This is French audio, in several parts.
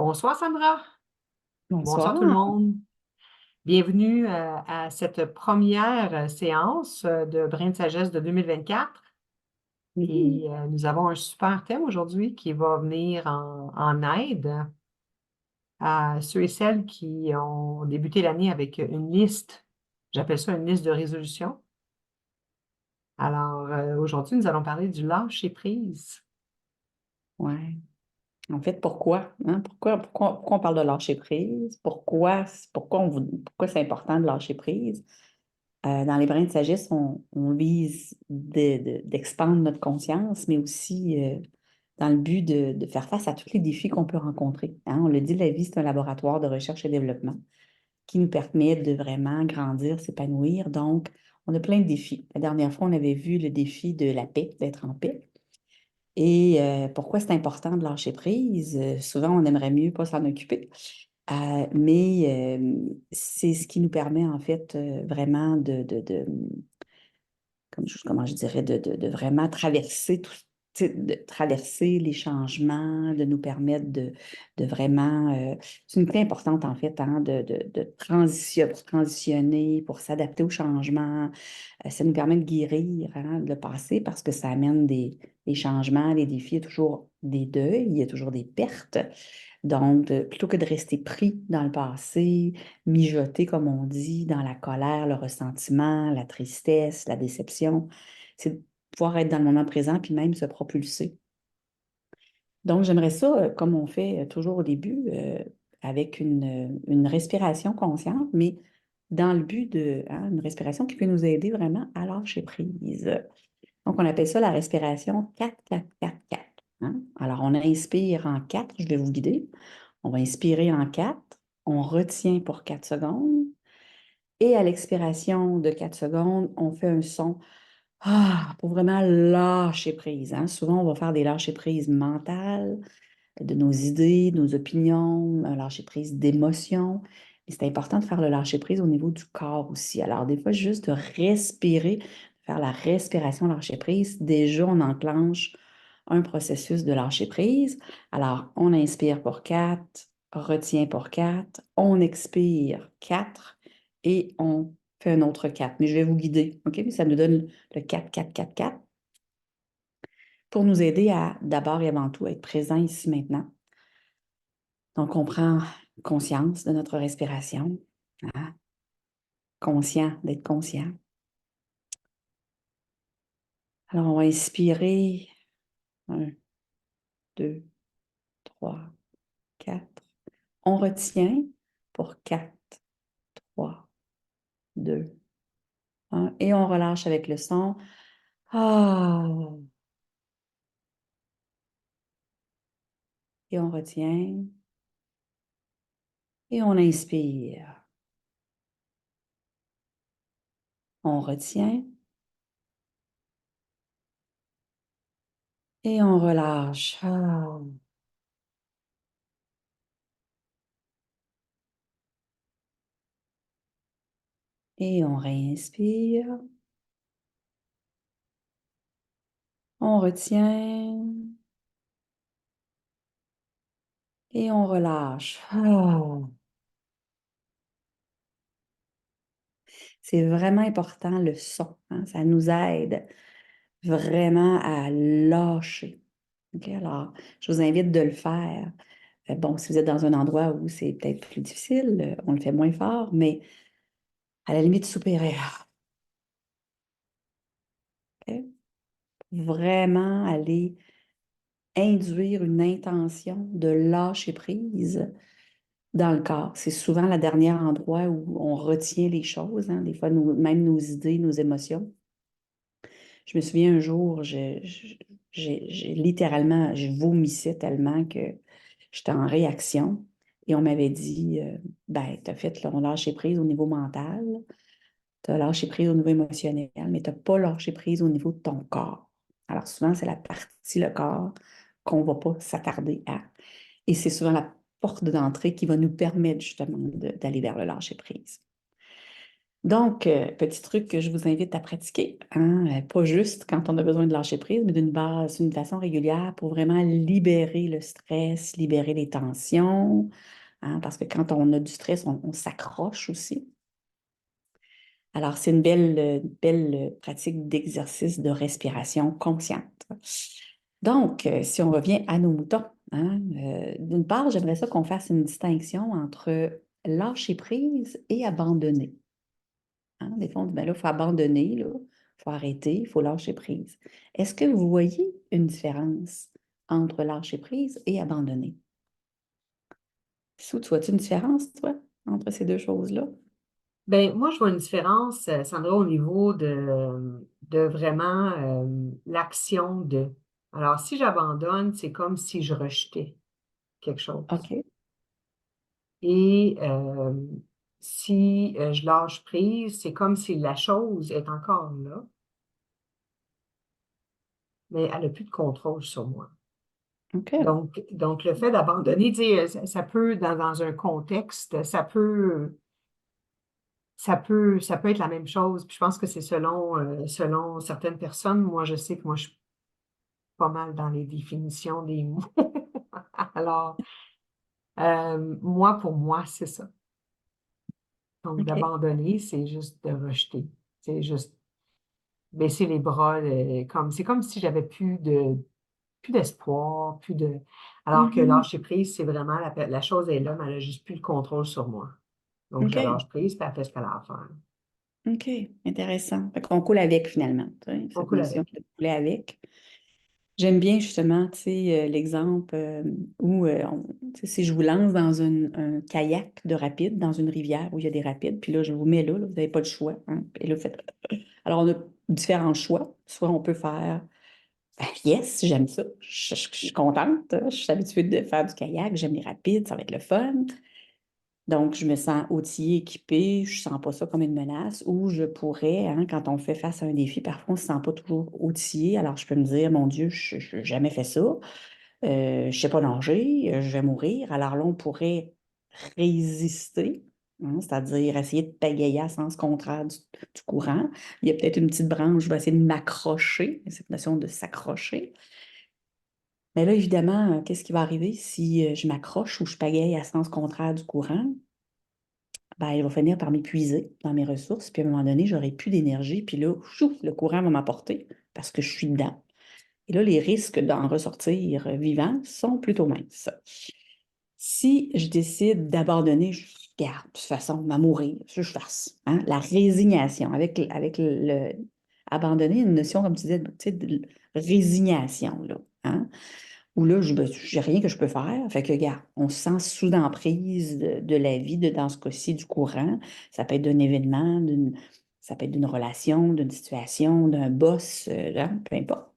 Bonsoir Sandra, bonsoir tout le Bonsoir. monde. Bienvenue à cette première séance de Brin de sagesse de 2024. Mhm. Et nous avons un super thème aujourd'hui qui va venir en aide à ceux et celles qui ont débuté l'année avec une liste. J'appelle ça une liste de résolution. Alors aujourd'hui, nous allons parler du lâcher-prise. Ouais. En fait, pourquoi? Hein? Pourquoi on parle de lâcher prise? Pourquoi c'est important de lâcher prise? Dans les brins de sagesse, on vise d'expandre notre conscience, mais aussi dans le but de faire face à tous les défis qu'on peut rencontrer. Hein? On le dit, la vie, c'est un laboratoire de recherche et développement qui nous permet de vraiment grandir, s'épanouir. Donc, on a plein de défis. La dernière fois, on avait vu le défi de la paix, d'être en paix. Et pourquoi c'est important de lâcher prise? Souvent, on aimerait mieux pas s'en occuper. Mais c'est ce qui nous permet, en fait, vraiment comment je dirais, de vraiment traverser de traverser les changements, de nous permettre de vraiment... c'est une clé importante, en fait, hein, pour transitionner, pour s'adapter aux changements. Ça nous permet de guérir, hein, le passé parce que ça amène des changements, des défis, il y a toujours des deuils, il y a toujours des pertes. Donc, plutôt que de rester pris dans le passé, mijoter, comme on dit, dans la colère, le ressentiment, la tristesse, la déception, c'est de pouvoir être dans le moment présent puis même se propulser. Donc, j'aimerais ça, comme on fait toujours au début, avec une respiration consciente, mais dans le but de, hein, une respiration qui peut nous aider vraiment à lâcher prise. Donc, on appelle ça la respiration 4-4-4-4. Hein? Alors, on inspire en 4, je vais vous guider. On va inspirer en 4, on retient pour 4 secondes, et à l'expiration de 4 secondes, on fait un son pour vraiment lâcher prise. Hein? Souvent, on va faire des lâcher prises mentales, de nos idées, de nos opinions, un lâcher-prise d'émotions. Et c'est important de faire le lâcher-prise au niveau du corps aussi. Alors, des fois, juste de respirer, faire la respiration lâcher-prise, déjà, on enclenche un processus de lâcher-prise. Alors, on inspire pour 4, retient pour 4, on expire 4 et on fait un autre 4. Mais je vais vous guider, OK? Mais ça nous donne le 4-4-4-4 pour nous aider à, d'abord et avant tout, être présent ici maintenant. Donc, on prend conscience de notre respiration, hein, conscient d'être conscient. Alors, on va inspirer. 1, 2, 3, 4. On retient pour 4, 3, 2, 1. Et on relâche avec le son. Ah! Et on retient. Et on inspire. On retient. Et on relâche. Ah! Et on réinspire. On retient. Et on relâche. Ah! C'est vraiment important le son, hein. Ça nous aide vraiment à lâcher. OK? Alors, je vous invite de le faire. Bon, si vous êtes dans un endroit où c'est peut-être plus difficile, on le fait moins fort, mais à la limite supérieure. OK? Vraiment aller induire une intention de lâcher prise dans le corps. C'est souvent le dernier endroit où on retient les choses, hein, des fois même nos idées, nos émotions. Je me souviens un jour, littéralement, je vomissais tellement que j'étais en réaction. Et on m'avait dit, ben, tu as fait le lâcher prise au niveau mental, tu as lâché prise au niveau émotionnel, mais tu n'as pas lâché prise au niveau de ton corps. Alors souvent, c'est la partie, le corps, qu'on ne va pas s'attarder à. Et c'est souvent la porte d'entrée qui va nous permettre justement d'aller vers le lâcher prise. Donc, petit truc que je vous invite à pratiquer, hein, pas juste quand on a besoin de lâcher prise, mais d'une base, d'une façon régulière pour vraiment libérer le stress, libérer les tensions, hein, parce que quand on a du stress, on s'accroche aussi. Alors, c'est une belle pratique d'exercice de respiration consciente. Donc, si on revient à nos moutons, hein, d'une part, j'aimerais ça qu'on fasse une distinction entre lâcher prise et abandonner. Hein. Des fois, on dit, ben là, il faut abandonner, il faut arrêter, il faut lâcher prise. Est-ce que vous voyez une différence entre lâcher prise et abandonner? Sou, tu vois-tu une différence, toi, entre ces deux choses-là? Ben, moi, je vois une différence, Sandra, au niveau de vraiment l'action de. Alors, si j'abandonne, c'est comme si je rejetais quelque chose. OK. Et si je lâche prise, c'est comme si la chose est encore là, mais elle n'a plus de contrôle sur moi. OK. Donc le fait d'abandonner, tu sais, ça peut, dans un contexte, ça peut être la même chose. Puis je pense que c'est selon certaines personnes. Moi, je sais que moi, je suis pas mal dans les définitions des mots. Alors, moi, pour moi, c'est ça. Donc, OK. d'abandonner, c'est juste de rejeter. C'est juste baisser les bras, c'est comme si j'avais plus d'espoir, plus de. Alors que Mhm. lâcher prise, c'est vraiment la chose est là, mais elle n'a juste plus le contrôle sur moi. Donc, je la OK. lâche prise, puis elle fait ce qu'elle a à faire. OK. Intéressant. Fait qu'on coule avec finalement, tu sais, On cette coule notion avec. de couler avec. J'aime bien justement, tu sais, l'exemple où, tu sais, si je vous lance dans un kayak de rapide, dans une rivière où il y a des rapides, puis là, je vous mets là, vous n'avez pas le choix. Hein, et là, vous faites. Alors, on a différents choix. Soit on peut faire, ben, yes, j'aime ça, je suis contente, je suis habituée de faire du kayak, j'aime les rapides, ça va être le fun. Donc, je me sens outillée, équipée, je ne sens pas ça comme une menace, ou je pourrais, hein, quand on fait face à un défi, parfois on ne se sent pas toujours outillé, alors je peux me dire, mon Dieu, je n'ai jamais fait ça, je ne sais pas nager, je vais mourir. Alors là, on pourrait résister, hein, c'est-à-dire essayer de pagayer à sens contraire du courant. Il y a peut-être une petite branche, je vais essayer de m'accrocher, cette notion de s'accrocher. Mais là, évidemment, qu'est-ce qui va arriver si je m'accroche ou je pagaille à sens contraire du courant? Ben, il va finir par m'épuiser dans mes ressources, puis à un moment donné, j'aurai plus d'énergie, puis là, chouf, le courant va m'apporter parce que je suis dedans. Et là, les risques d'en ressortir vivant sont plutôt minces. Si je décide d'abandonner, je garde, de toute façon, ma mourir, ce que je fasse. Hein. La résignation, avec abandonner, une notion, comme tu disais, tu sais, de résignation, là. Hein. Où là, je n'ai rien que je peux faire. Fait que, regarde, on se sent sous l'emprise de la vie, dans ce cas-ci, du courant. Ça peut être d'un événement, ça peut être d'une relation, d'une situation, d'un boss, hein, peu importe.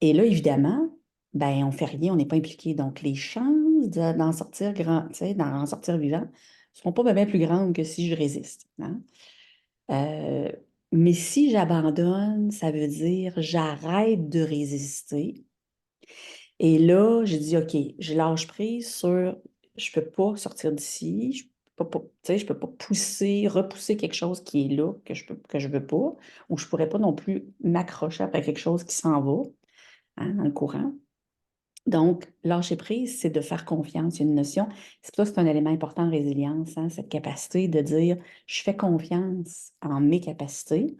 Et là, évidemment, ben, on ne fait rien, on n'est pas impliqué. Donc, les chances d'en sortir grand, tu sais, d'en sortir vivant ne seront pas bien plus grandes que si je résiste. Hein. Euh, mais si j'abandonne, ça veut dire j'arrête de résister. Et là, j'ai dit, OK, je lâche prise sur, je ne peux pas sortir d'ici, tu sais, je peux pas repousser quelque chose qui est là, que je veux pas, ou je ne pourrais pas non plus m'accrocher après quelque chose qui s'en va, hein, dans le courant. Donc, lâcher prise, c'est de faire confiance. Il y a une notion, c'est pour ça que c'est un élément important en résilience, hein, cette capacité de dire, je fais confiance en mes capacités.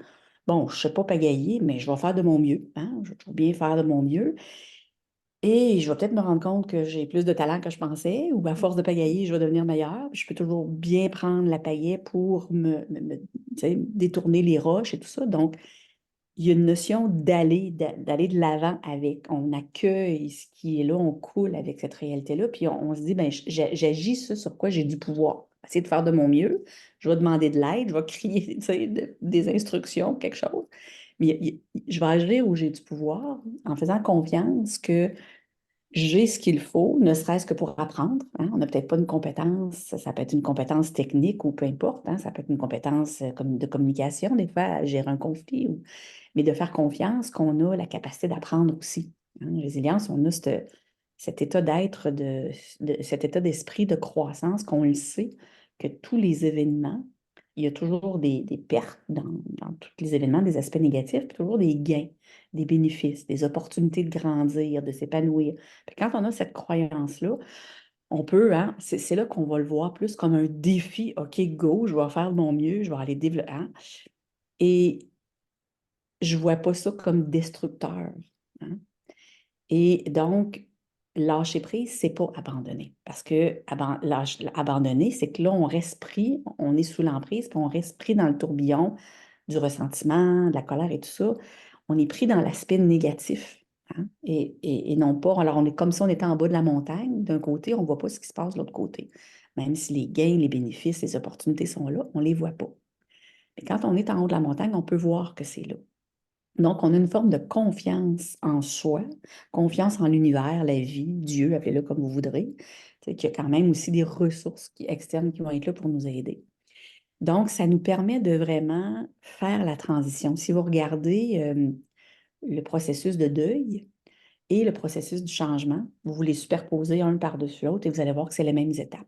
Bon, je ne sais pas pagailler, mais je vais faire de mon mieux. Hein, je vais toujours bien faire de mon mieux. Et je vais peut-être me rendre compte que j'ai plus de talent que je pensais, ou à force de pagailler, je vais devenir meilleure. Je peux toujours bien prendre la pagaie pour tu sais, détourner les roches et tout ça. Donc, il y a une notion d'aller de l'avant avec. On accueille ce qui est là, on coule avec cette réalité-là, puis on se dit, ben, j'agis sur quoi j'ai du pouvoir. Essayer de faire de mon mieux. Je vais demander de l'aide, je vais crier, tu sais, des instructions, quelque chose. Mais je vais agir où j'ai du pouvoir en faisant confiance que j'ai ce qu'il faut, ne serait-ce que pour apprendre. Hein. On n'a peut-être pas une compétence, ça peut être une compétence technique ou peu importe, hein. Ça peut être une compétence de communication, des fois, à gérer un conflit, mais de faire confiance qu'on a la capacité d'apprendre aussi. Hein. Résilience, on a cet état d'être, cet état d'esprit de croissance, qu'on le sait, que tous les événements, il y a toujours des pertes dans tous les événements, des aspects négatifs, puis toujours des gains, des bénéfices, des opportunités de grandir, de s'épanouir. Puis quand on a cette croyance-là, on peut, hein, c'est là qu'on va le voir plus comme un défi. OK, go, je vais faire de mon mieux, je vais aller développer. Hein. Et je ne vois pas ça comme destructeur. Hein. Et donc, lâcher prise, c'est pas abandonner. Parce que abandonner, c'est que là, on reste pris, on est sous l'emprise, puis on reste pris dans le tourbillon du ressentiment, de la colère et tout ça. On est pris dans l'aspect négatif. Hein, et non pas. Alors, on est comme si on était en bas de la montagne. D'un côté, on ne voit pas ce qui se passe de l'autre côté. Même si les gains, les bénéfices, les opportunités sont là, on ne les voit pas. Mais quand on est en haut de la montagne, on peut voir que c'est là. Donc, on a une forme de confiance en soi, confiance en l'univers, la vie, Dieu, appelez-le comme vous voudrez. C'est qu'il y a quand même aussi des ressources externes qui vont être là pour nous aider. Donc, ça nous permet de vraiment faire la transition. Si vous regardez le processus de deuil et le processus du changement, vous les superposez un par-dessus l'autre et vous allez voir que c'est les mêmes étapes.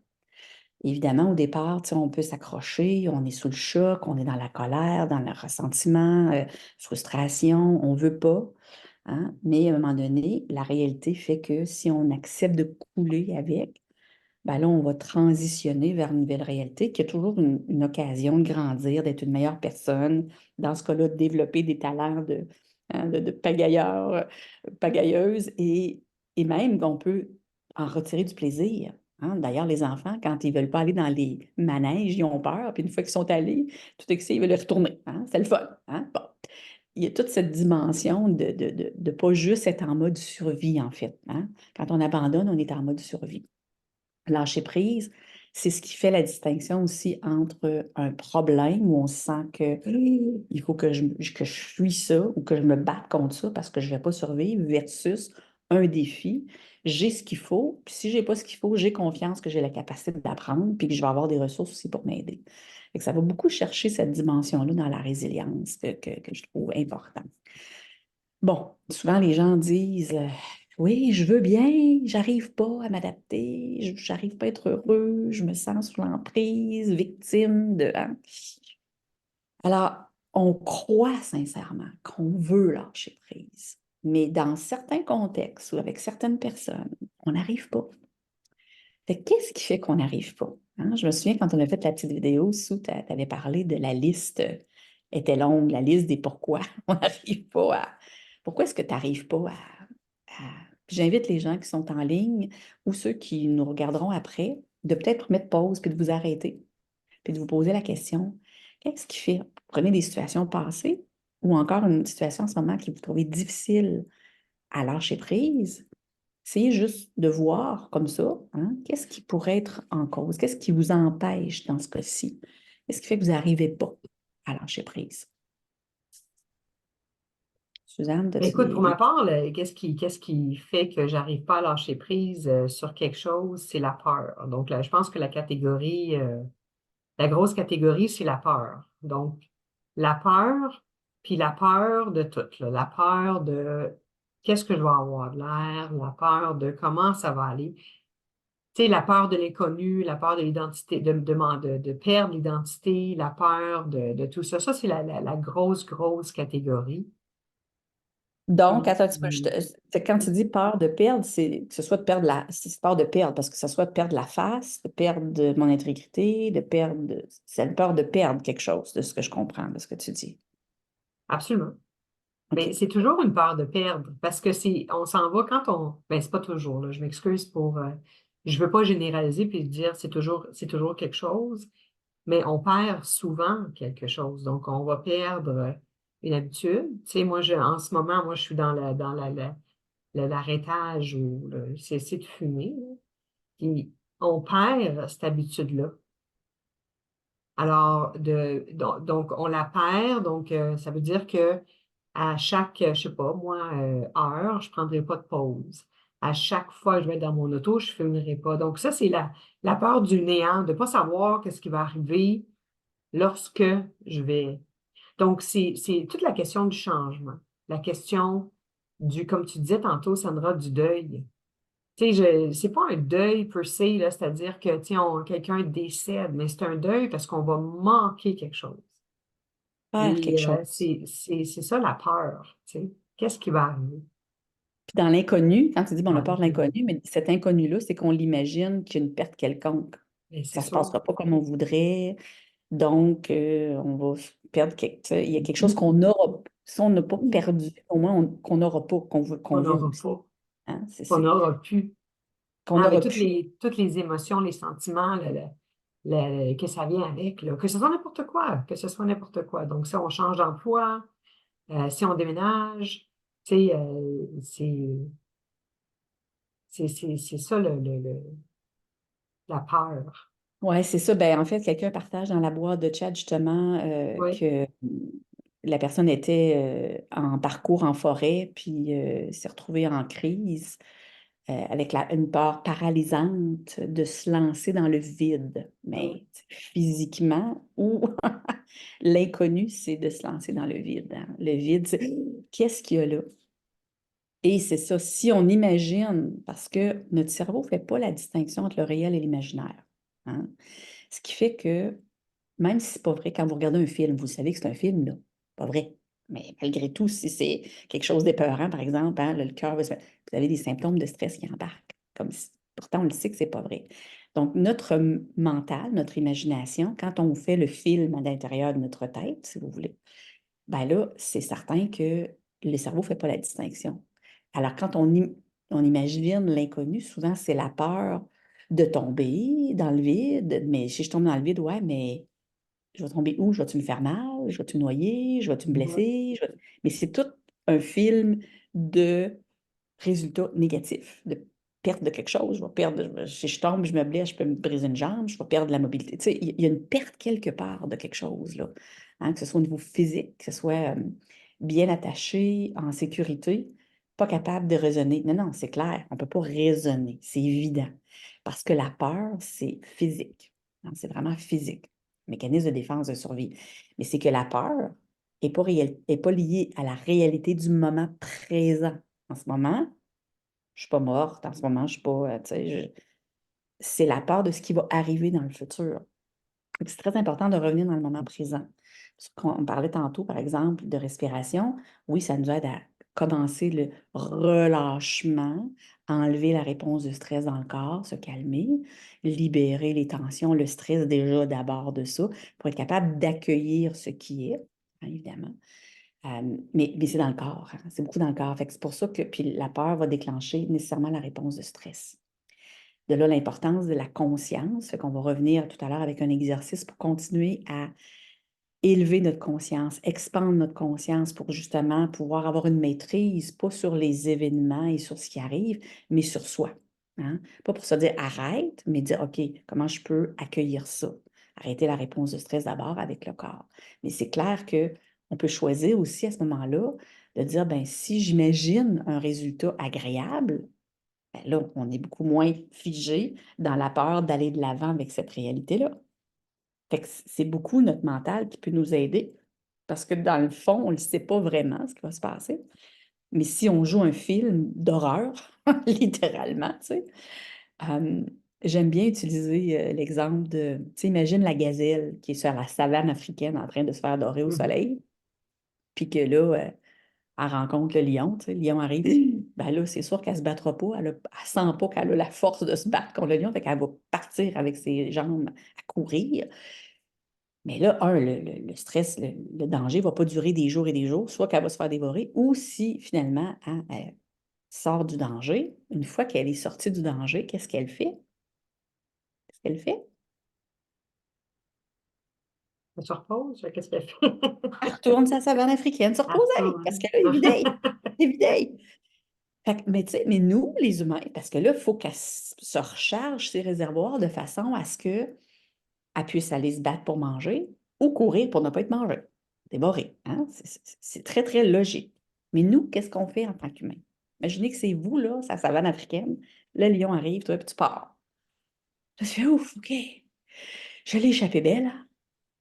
Évidemment, au départ, on peut s'accrocher, on est sous le choc, on est dans la colère, dans le ressentiment, frustration, on ne veut pas. Hein, mais à un moment donné, la réalité fait que si on accepte de couler avec, ben là, on va transitionner vers une nouvelle réalité qui a toujours une occasion de grandir, d'être une meilleure personne. Dans ce cas-là, de développer des talents de pagailleur, pagailleuse et même qu'on peut en retirer du plaisir. Hein. D'ailleurs, les enfants, quand ils ne veulent pas aller dans les manèges, ils ont peur. Puis une fois qu'ils sont allés, tout excité, ils veulent y retourner. Hein. C'est le fun. Hein. Bon. Il y a toute cette dimension de pas juste être en mode survie, en fait. Hein. Quand on abandonne, on est en mode survie. Lâcher prise, c'est ce qui fait la distinction aussi entre un problème où on sent que il faut que je fuis ça ou que je me batte contre ça parce que je ne vais pas survivre versus un défi. J'ai ce qu'il faut, puis si je n'ai pas ce qu'il faut, j'ai confiance que j'ai la capacité d'apprendre puis que je vais avoir des ressources aussi pour m'aider. Ça va beaucoup chercher cette dimension-là dans la résilience que je trouve importante. Bon, souvent les gens disent oui, je veux bien, j'arrive pas à m'adapter, j'arrive pas à être heureux, je me sens sous l'emprise, victime de. Hein. Alors, on croit sincèrement qu'on veut lâcher prise, mais dans certains contextes ou avec certaines personnes, on n'arrive pas. Fait qu'est-ce qui fait qu'on n'arrive pas? Hein? Je me souviens quand on a fait la petite vidéo, Sue, tu avais parlé de la liste, était longue, la liste des pourquoi on n'arrive pas à. Pourquoi est-ce que tu n'arrives pas Puis j'invite les gens qui sont en ligne ou ceux qui nous regarderont après de peut-être mettre pause puis de vous arrêter puis de vous poser la question, qu'est-ce qui fait? Prenez des situations passées ou encore une situation en ce moment que vous trouvez difficile à lâcher prise. Essayez juste de voir comme ça, hein, qu'est-ce qui pourrait être en cause? Qu'est-ce qui vous empêche dans ce cas-ci? Qu'est-ce qui fait que vous n'arrivez pas à lâcher prise? Suzanne, as-tu Écoute, pour ma des. part, qu'est-ce qui fait que j'arrive pas à lâcher prise sur quelque chose, c'est la peur. Donc là, je pense que la grosse catégorie, c'est la peur. Donc, la peur, puis la peur de tout, là. La peur de qu'est-ce que je vais avoir de l'air, la peur de comment ça va aller. Tu sais, la peur de l'inconnu, la peur de l'identité, de perdre l'identité, la peur de tout ça. Ça, c'est la grosse, grosse catégorie. Donc, Puis, attends un petit peu, quand tu dis peur de perdre, c'est que ce soit de perdre c'est peur de perdre, parce que ce soit de perdre la face, de perdre mon intégrité, c'est la peur de perdre quelque chose, de ce que je comprends, de ce que tu dis. absolument. Mais OK. c'est toujours une peur de perdre parce que on s'en va quand ben c'est pas toujours, là, je m'excuse je veux pas généraliser puis dire c'est toujours quelque chose, mais on perd souvent quelque chose. Donc, on va perdre une habitude. Tu sais, en ce moment, moi, je suis dans l'arrêtage ou le cesser de fumer, là. Puis, on perd cette habitude-là. Alors, donc, on la perd, donc ça veut dire que à chaque, je sais pas, moi, heure, je ne prendrai pas de pause. À chaque fois que je vais être dans mon auto, je ne fumerai pas. Donc, ça, c'est la peur du néant, de ne pas savoir qu'est-ce qui va arriver lorsque je vais. Donc, c'est toute la question du changement. La question comme tu disais tantôt, Sandra, du deuil. Tu sais, c'est pas un deuil per se, là, c'est-à-dire que, tu sais, quelqu'un décède, mais c'est un deuil parce qu'on va manquer quelque chose. Faire quelque chose. C'est ça la peur, tu sais. Qu'est-ce qui va arriver? Puis dans l'inconnu, quand tu dis, bon, on a Dans peur de l'inconnu. l'inconnu, mais cet inconnu-là, c'est qu'on l'imagine qu'il y a une perte quelconque. Mais c'est Ça ne se sûr. passera pas comme on voudrait. Donc, on va perdre quelque, tu sais, il y a quelque chose qu'on aura. Si on n'a pas perdu, au moins qu'on n'aura pas, qu'on Qu'on veut n'aura aussi. pas, Hein, qu'on n'aura pu. qu'on Hein, avec aura pu. toutes les émotions, les sentiments que ça vient avec, là, que ce soit n'importe quoi, que ce soit n'importe quoi. Donc, si on change d'emploi, si on déménage, tu sais, c'est ça la peur. Oui, c'est ça. Ben, en fait, quelqu'un partage dans la boîte de chat justement Oui. que la personne était en parcours en forêt, puis s'est retrouvée en crise avec une peur paralysante de se lancer dans le vide. Mm. Mais physiquement, ou l'inconnu, c'est de se lancer dans le vide. Hein. Le vide, c'est qu'est-ce qu'il y a là? Et c'est ça, si on imagine, parce que notre cerveau ne fait pas la distinction entre le réel et l'imaginaire. Hein. Ce qui fait que, même si c'est pas vrai, quand vous regardez un film, vous savez que c'est un film, là. Pas vrai. Mais malgré tout, si c'est quelque chose d'épeurant, par exemple, hein, le cœur va se mettre. Vous avez des symptômes de stress qui embarquent. Pourtant, on le sait que c'est pas vrai. Donc, notre mental, notre imagination, quand on fait le film à l'intérieur de notre tête, si vous voulez, ben là, c'est certain que le cerveau ne fait pas la distinction. Alors, quand on imagine l'inconnu, souvent, c'est la peur de tomber dans le vide. Mais si je tombe dans le vide, ouais, mais je vais tomber où? Je vais-tu me faire mal? Je vais-tu me noyer? Je vais-tu me Mhm. blesser? Mais c'est tout un film de résultats négatifs, de perte de quelque chose. Je vais perdre, si je tombe, je me blesse, je peux me briser une jambe, je vais perdre la mobilité. Tu sais, il y a une perte quelque part de quelque chose, là. Hein, que ce soit au niveau physique, que ce soit bien attaché, en sécurité, pas capable de raisonner. Non, non, c'est clair, on ne peut pas raisonner, c'est évident. Parce que la peur, c'est physique. Hein, c'est vraiment physique. Mécanisme de défense, de survie. Mais c'est que la peur n'est pas liée à la réalité du moment présent. En ce moment, je ne suis pas morte. En ce moment, je ne suis pas. Tu sais, c'est la peur de ce qui va arriver dans le futur. C'est très important de revenir dans le moment présent. Parce qu'on parlait tantôt, par exemple, de respiration. Oui, ça nous aide à commencer le relâchement, enlever la réponse de stress dans le corps, se calmer, libérer les tensions, le stress déjà d'abord de ça, pour être capable d'accueillir ce qui est, hein, évidemment. Mais c'est dans le corps, hein, c'est beaucoup dans le corps. Fait que c'est pour ça que puis la peur va déclencher nécessairement la réponse de stress. De là, l'importance de la conscience. Fait qu'on va revenir tout à l'heure avec un exercice pour continuer à élever notre conscience, expandre notre conscience pour justement pouvoir avoir une maîtrise, pas sur les événements et sur ce qui arrive, mais sur soi. Hein? Pas pour se dire arrête, mais dire OK, comment je peux accueillir ça? Arrêter la réponse de stress d'abord avec le corps. Mais c'est clair que on peut choisir aussi à ce moment-là de dire ben, si j'imagine un résultat agréable, ben là, on est beaucoup moins figé dans la peur d'aller de l'avant avec cette réalité-là. Fait que c'est beaucoup notre mental qui peut nous aider parce que dans le fond, on ne sait pas vraiment ce qui va se passer. Mais si on joue un film d'horreur, littéralement, tu sais, euh, j'aime bien utiliser l'exemple de, tu sais, imagine la gazelle qui est sur la savane africaine en train de se faire dorer au Mhm. soleil, puis que là, elle rencontre le lion, tu sais, le lion arrive, ben là, c'est sûr qu'elle ne se battra pas, elle ne sent pas qu'elle a la force de se battre contre le lion, fait qu'elle va partir avec ses jambes à courir. Mais là, le stress, le danger ne va pas durer des jours et des jours, soit qu'elle va se faire dévorer, ou si finalement elle sort du danger, une fois qu'elle est sortie du danger, qu'est-ce qu'elle fait? Qu'est-ce qu'elle fait? Elle se repose, qu'est-ce qu'elle fait? Elle retourne sa savane africaine se Elle reposer, parce retourne. qu'elle a évidé. Évidé. Fait mais, tu sais, mais nous, les humains, parce que là, il faut qu'elle se recharge ses réservoirs de façon à ce qu'elle puisse aller se battre pour manger ou courir pour ne pas être mangée, dévorée. Hein? C'est très, très logique. Mais nous, qu'est-ce qu'on fait en tant qu'humains? Imaginez que c'est vous, là, sa savane africaine. Le lion arrive, toi, puis tu pars. Je fais ouf, OK. Je l'ai échappé belle.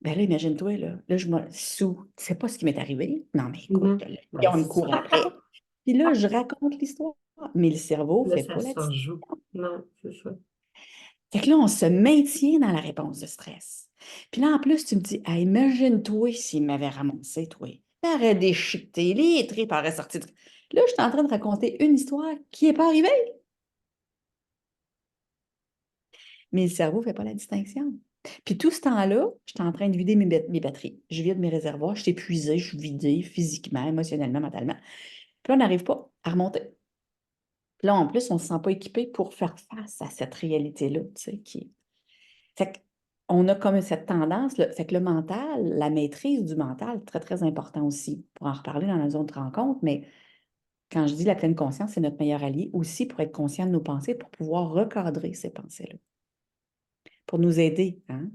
Ben là, imagine-toi, là, je me sous. Tu sais pas ce qui m'est arrivé? Non, mais écoute, Mhm. le Ben, lion me c'est ça. court après. Puis là, je raconte l'histoire. mais le cerveau ne Là, fait ça pas la se distinction. joue. Non, c'est ça. Fait que là, on se maintient dans la réponse de stress. Puis là, en plus, tu me dis, ah, imagine-toi s'il m'avait ramassé, toi. Il aurait déchiqueté les tripes, il aurait sorti. Là, je suis en train de raconter une histoire qui n'est pas arrivée. Mais le cerveau ne fait pas la distinction. Puis tout ce temps-là, je suis en train de vider mes batteries. Je vide mes réservoirs, je suis épuisée, je suis vidée physiquement, émotionnellement, mentalement. Puis là, on n'arrive pas à remonter. Puis là, en plus, on ne se sent pas équipé pour faire face à cette réalité-là, tu sais, qui... Fait qu'on a comme cette tendance, là, fait que le mental, la maîtrise du mental, très, très important aussi. Pour en reparler dans la zone de rencontre, mais quand je dis la pleine conscience, c'est notre meilleur allié aussi pour être conscient de nos pensées, pour pouvoir recadrer ces pensées-là, pour nous aider, hein?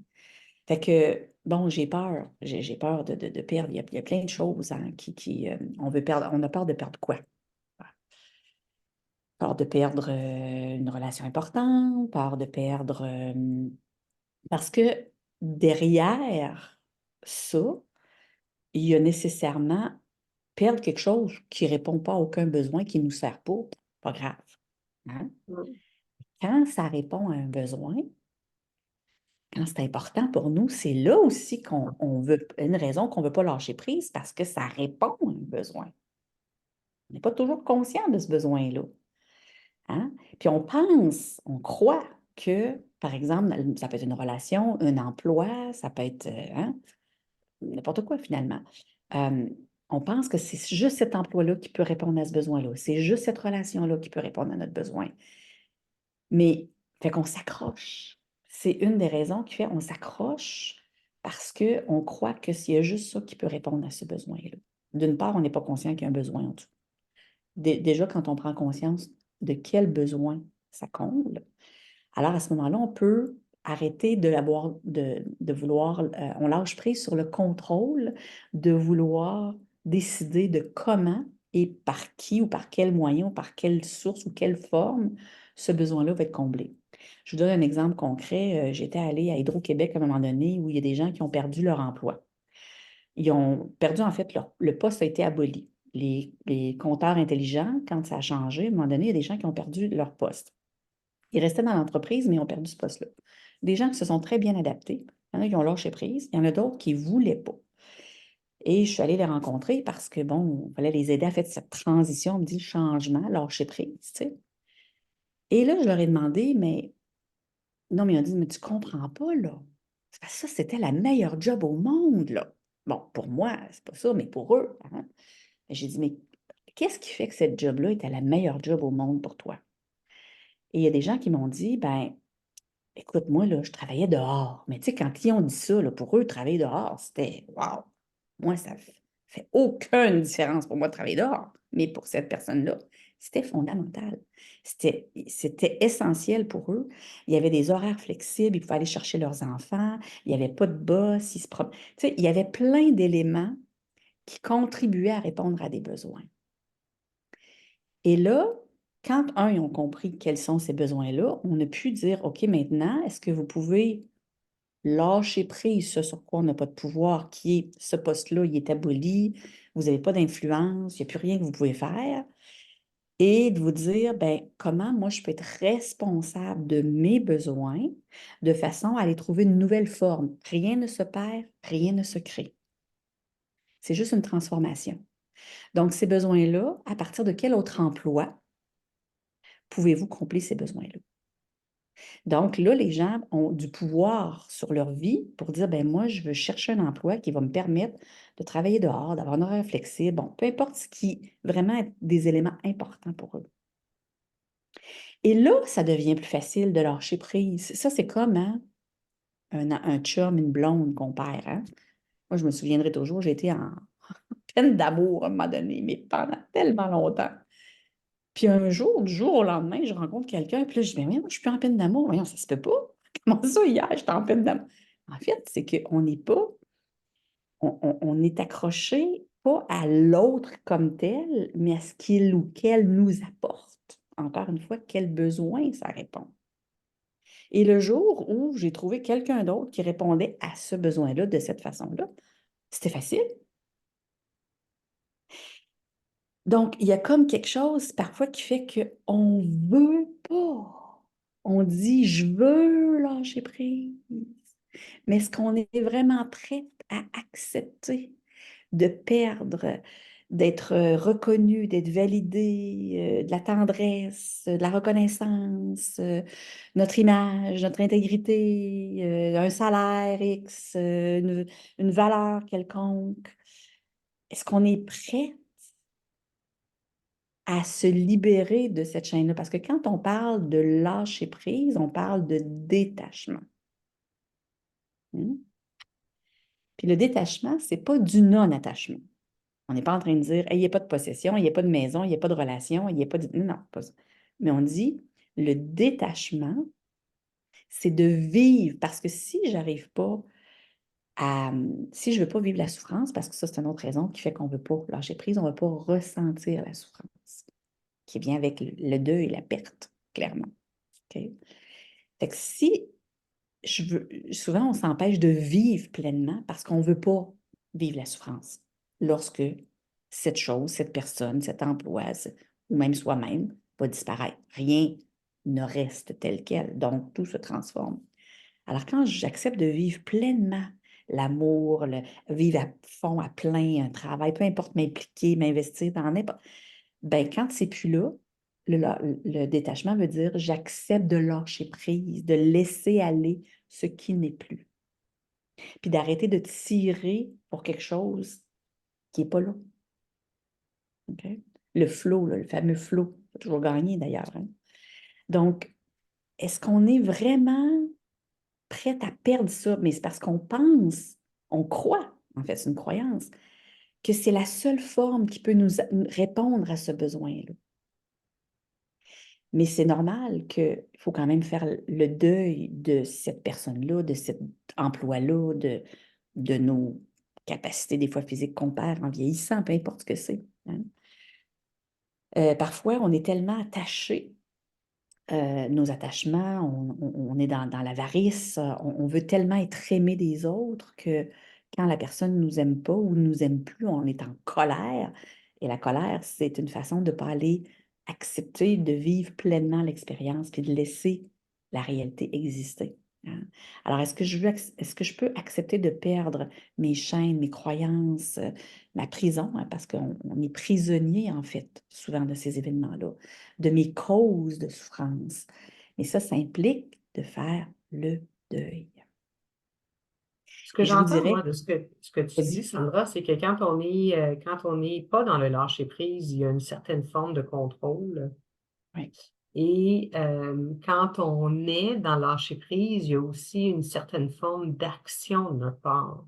Fait que, bon, j'ai peur. J'ai peur de perdre. Il y a plein de choses hein, on veut perdre. On a peur de perdre quoi? Peur de perdre une relation importante, peur de perdre... parce que derrière ça, il y a nécessairement perdre quelque chose qui ne répond pas à aucun besoin, qui ne nous sert pas grave. Hein? Mm. Quand ça répond à un besoin, quand c'est important pour nous, c'est là aussi qu'on veut, une raison qu'on ne veut pas lâcher prise parce que ça répond à un besoin. On n'est pas toujours conscient de ce besoin-là. Hein? Puis on pense, on croit que, par exemple, ça peut être une relation, un emploi, ça peut être hein, n'importe quoi finalement. Euh, on pense que c'est juste cet emploi-là qui peut répondre à ce besoin-là. C'est juste cette relation-là qui peut répondre à notre besoin. Mais, fait qu'on s'accroche. C'est une des raisons qui fait on s'accroche parce qu'on croit que s'il y a juste ça qui peut répondre à ce besoin-là. D'une part, on n'est pas conscient qu'il y a un besoin en tout. Déjà, quand on prend conscience de quel besoin ça comble, alors à ce moment-là, on peut arrêter de vouloir, on lâche prise sur le contrôle de vouloir décider de comment et par qui ou par quel moyen ou par quelle source ou quelle forme ce besoin-là va être comblé. Je vous donne un exemple concret. J'étais allée à Hydro-Québec à un moment donné où il y a des gens qui ont perdu leur emploi. Ils ont perdu, en fait, le poste a été aboli. Les compteurs intelligents, quand ça a changé, à un moment donné, il y a des gens qui ont perdu leur poste. Ils restaient dans l'entreprise, mais ils ont perdu ce poste-là. Des gens qui se sont très bien adaptés. Il y en a qui ont lâché prise. Il y en a d'autres qui ne voulaient pas. Et je suis allée les rencontrer parce que, bon, il fallait les aider à faire cette transition, on me dit, changement, lâcher prise, tu sais. Et là, je leur ai demandé, mais non, mais ils ont dit, mais tu comprends pas, là. C'est parce que ça, c'était la meilleure job au monde, là. Bon, pour moi, c'est pas ça, mais pour eux. Hein. J'ai dit, mais qu'est-ce qui fait que cette job-là était la meilleure job au monde pour toi? Et il y a des gens qui m'ont dit, ben, écoute, moi, là, je travaillais dehors. Mais tu sais, quand ils ont dit ça, là, pour eux, travailler dehors, c'était wow. Moi, ça fait aucune différence pour moi de travailler dehors. Mais pour cette personne-là, c'était fondamental. C'était essentiel pour eux. Il y avait des horaires flexibles, ils pouvaient aller chercher leurs enfants, il n'y avait pas de boss, tu sais, il y avait plein d'éléments qui contribuaient à répondre à des besoins. Et là, quand, ils ont compris quels sont ces besoins-là, on a pu dire, OK, maintenant, est-ce que vous pouvez lâcher prise ce sur quoi on n'a pas de pouvoir, qui est ce poste-là, il est aboli, vous n'avez pas d'influence, il n'y a plus rien que vous pouvez faire, et de vous dire, ben, comment moi je peux être responsable de mes besoins de façon à aller trouver une nouvelle forme. Rien ne se perd, rien ne se crée. C'est juste une transformation. Donc, ces besoins-là, à partir de quel autre emploi pouvez-vous combler ces besoins-là? Donc là, les gens ont du pouvoir sur leur vie pour dire, ben moi, je veux chercher un emploi qui va me permettre de travailler dehors, d'avoir un horaire flexible, bon, peu importe ce qui vraiment est des éléments importants pour eux. Et là, ça devient plus facile de lâcher prise. Ça, c'est comme hein, un chum, une blonde qu'on perd. Hein? Moi, je me souviendrai toujours, j'ai été en peine d'amour à un moment donné, mais pendant tellement longtemps. Puis un jour, du jour au lendemain, je rencontre quelqu'un, puis là, je dis, ben oui, moi, je suis plus en peine d'amour. Voyons, ça se peut pas. Comment ça, hier, j'étais en peine d'amour? En fait, c'est qu'on n'est pas, on est accroché pas à l'autre comme tel, mais à ce qu'il ou qu'elle nous apporte. Encore une fois, quel besoin ça répond. Et le jour où j'ai trouvé quelqu'un d'autre qui répondait à ce besoin-là de cette façon-là, c'était facile. Donc, il y a comme quelque chose parfois qui fait qu'on ne veut pas. On dit, je veux lâcher prise. Mais est-ce qu'on est vraiment prêt à accepter de perdre, d'être reconnu, d'être validé, de la tendresse, de la reconnaissance, notre image, notre intégrité, un salaire X, une valeur quelconque? Est-ce qu'on est prêt à se libérer de cette chaîne-là? Parce que quand on parle de lâcher prise, on parle de détachement. Hmm? Puis le détachement, c'est pas du non-attachement. On n'est pas en train de dire, hey, il n'y a pas de possession, il n'y a pas de maison, il n'y a pas de relation, il n'y a pas de... Non, pas ça. Mais on dit, le détachement, c'est de vivre, parce que si j'arrive pas à... Si je ne veux pas vivre la souffrance, parce que ça, c'est une autre raison qui fait qu'on ne veut pas lâcher prise, on ne va pas ressentir la souffrance, qui vient avec le deuil et la perte, clairement. OK? Fait que si souvent, on s'empêche de vivre pleinement parce qu'on ne veut pas vivre la souffrance lorsque cette chose, cette personne, cet emploi, ou même soi-même, va disparaître. Rien ne reste tel quel, donc tout se transforme. Alors, quand j'accepte de vivre pleinement l'amour, vivre à fond, à plein, un travail, peu importe, m'impliquer, m'investir dans n'importe... Ben, quand c'est plus là, le détachement veut dire j'accepte de lâcher prise, de laisser aller ce qui n'est plus. Puis d'arrêter de tirer pour quelque chose qui n'est pas là. OK? Le flow, le fameux flow, il faut toujours gagner d'ailleurs. Hein? Donc, est-ce qu'on est vraiment prêt à perdre ça? Mais c'est parce qu'on pense, on croit, en fait, c'est une croyance, que c'est la seule forme qui peut nous répondre à ce besoin-là. Mais c'est normal qu'il faut quand même faire le deuil de cette personne-là, de cet emploi-là, de nos capacités des fois physiques qu'on perd en vieillissant, peu importe ce que c'est. Hein. Parfois, on est tellement attaché, nos attachements, on est dans l'avarice, on veut tellement être aimé des autres que quand la personne ne nous aime pas ou ne nous aime plus, on est en colère. Et la colère, c'est une façon de ne pas aller accepter de vivre pleinement l'expérience puis de laisser la réalité exister. Hein. Alors, est-ce que je peux accepter de perdre mes chaînes, mes croyances, ma prison, hein, parce qu'on est prisonnier, en fait, souvent de ces événements-là, de mes causes de souffrance. Mais ça implique de faire le deuil. Ce que Et je vous j'entends, moi, dirais, de ce que tu dis, vas-y. Sandra, c'est que quand on n'est pas dans le lâcher-prise, il y a une certaine forme de contrôle. Oui, Et quand on est dans le lâcher-prise, il y a aussi une certaine forme d'action de notre part.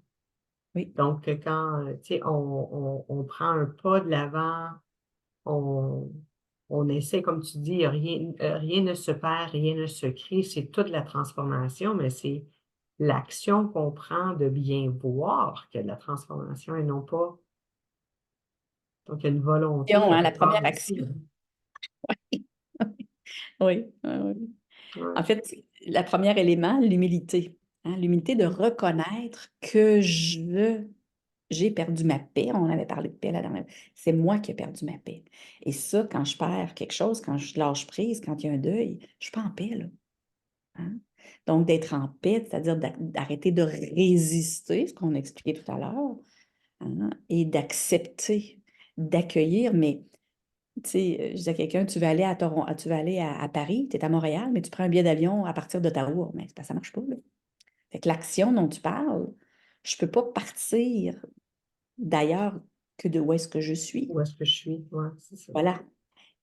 oui. Donc, quand, tu sais, on prend un pas de l'avant, on, on essaie, comme tu dis, rien ne se perd, rien ne se crée, c'est toute la transformation, mais c'est l'action qu'on prend de bien voir qu'il y a de la transformation et non pas. Donc, il y a une volonté à La quelque part première aussi. action. Oui, oui, oui. En Ouais. fait, le premier élément, l'humilité. Hein, l'humilité de reconnaître que j'ai perdu ma paix. On avait parlé de paix la dernière fois. C'est moi qui ai perdu ma paix. Et ça, quand je perds quelque chose, quand je lâche prise, quand il y a un deuil, je ne suis pas en paix, là. Hein. Donc, d'être en paix, c'est-à-dire d'arrêter de résister, ce qu'on a expliqué tout à l'heure, hein, et d'accepter, d'accueillir. Mais, tu sais, je dis à quelqu'un, tu vas aller à Toronto, tu vas aller à Paris, tu es à Montréal, mais tu prends un billet d'avion à partir d'Ottawa. Mais ça ne marche pas, là. Fait que l'action dont tu parles, je ne peux pas partir d'ailleurs que de où est-ce que je suis. Où est-ce que je suis? Ouais, c'est ça. Voilà.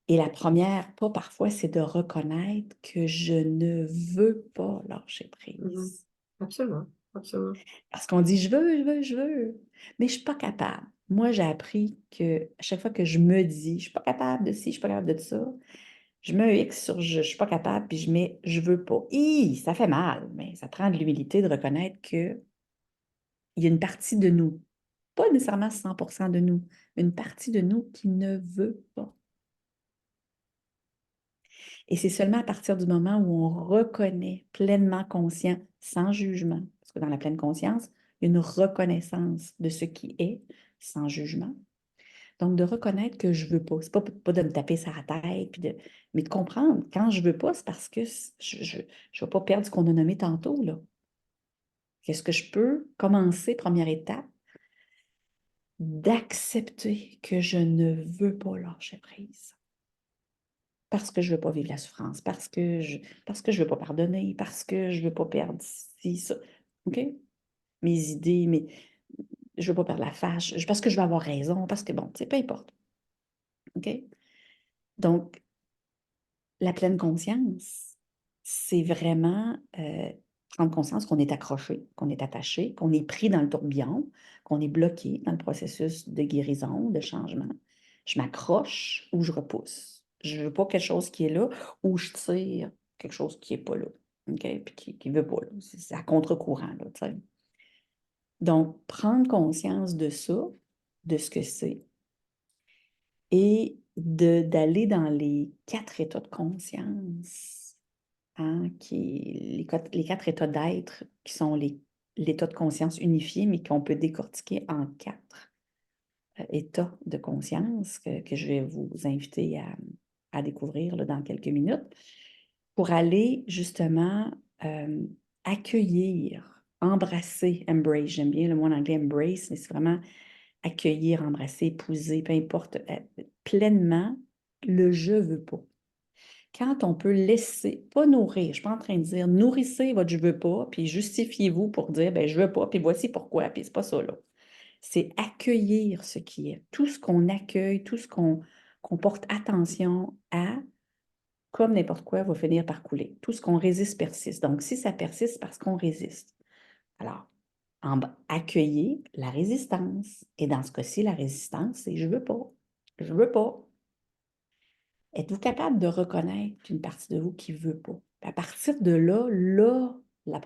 Et la première pas, parfois, c'est de reconnaître que je ne veux pas lâcher Mhm. prise. Absolument, absolument. Parce qu'on dit, je veux, je veux, je veux, mais je ne suis pas capable. Moi, j'ai appris que à chaque fois que je me dis, je ne suis pas capable de ci, je ne suis pas capable de ça, je mets un X sur je ne suis pas capable, puis je mets je ne veux pas. Ça fait mal, mais ça prend de l'humilité de reconnaître qu'il y a une partie de nous, pas nécessairement 100% de nous, une partie de nous qui ne veut pas. Et c'est seulement à partir du moment où on reconnaît pleinement conscient, sans jugement, parce que dans la pleine conscience, il y a une reconnaissance de ce qui est, sans jugement, Donc, de reconnaître que je ne veux pas. Ce n'est pas de me taper sur la tête, mais de comprendre quand je ne veux pas, c'est parce que je ne veux pas perdre ce qu'on a nommé tantôt, là. Est-ce que je peux commencer, première étape, d'accepter que je ne veux pas lâcher prise? Parce que je ne veux pas vivre la souffrance, parce que je ne veux pas pardonner, parce que je ne veux pas perdre ci, ça. OK? Mes idées, je ne veux pas perdre la face, parce que je veux avoir raison, parce que bon, tu sais, peu importe. OK? Donc, la pleine conscience, c'est vraiment prendre conscience qu'on est accroché, qu'on est attaché, qu'on est pris dans le tourbillon, qu'on est bloqué dans le processus de guérison, de changement. Je m'accroche ou je repousse. Je ne veux pas quelque chose qui est là ou je tire quelque chose qui n'est pas là. OK? Puis qui ne veut pas. C'est à contre-courant. Là, tu sais. Donc, prendre conscience de ça, de ce que c'est, et d'aller dans les 4 états de conscience, hein, les 4 états d'être, qui sont l'état de conscience unifié, mais qu'on peut décortiquer en 4 états de conscience que je vais vous inviter à découvrir là, dans quelques minutes, pour aller justement accueillir, embrasser, embrace, j'aime bien le mot en anglais embrace, mais c'est vraiment accueillir, embrasser, épouser, peu importe, pleinement le je veux pas. Quand on peut laisser, pas nourrir, je ne suis pas en train de dire nourrissez votre je veux pas, puis justifiez-vous pour dire ben je veux pas, puis voici pourquoi, puis c'est pas ça là. C'est accueillir ce qui est. Tout ce qu'on accueille, tout ce qu'on porte attention à, comme n'importe quoi, va finir par couler. Tout ce qu'on résiste persiste. Donc, si ça persiste, c'est parce qu'on résiste. Alors, accueillir la résistance. Et dans ce cas-ci, la résistance, c'est je veux pas. Je veux pas. Êtes-vous capable de reconnaître une partie de vous qui ne veut pas? À partir de là, la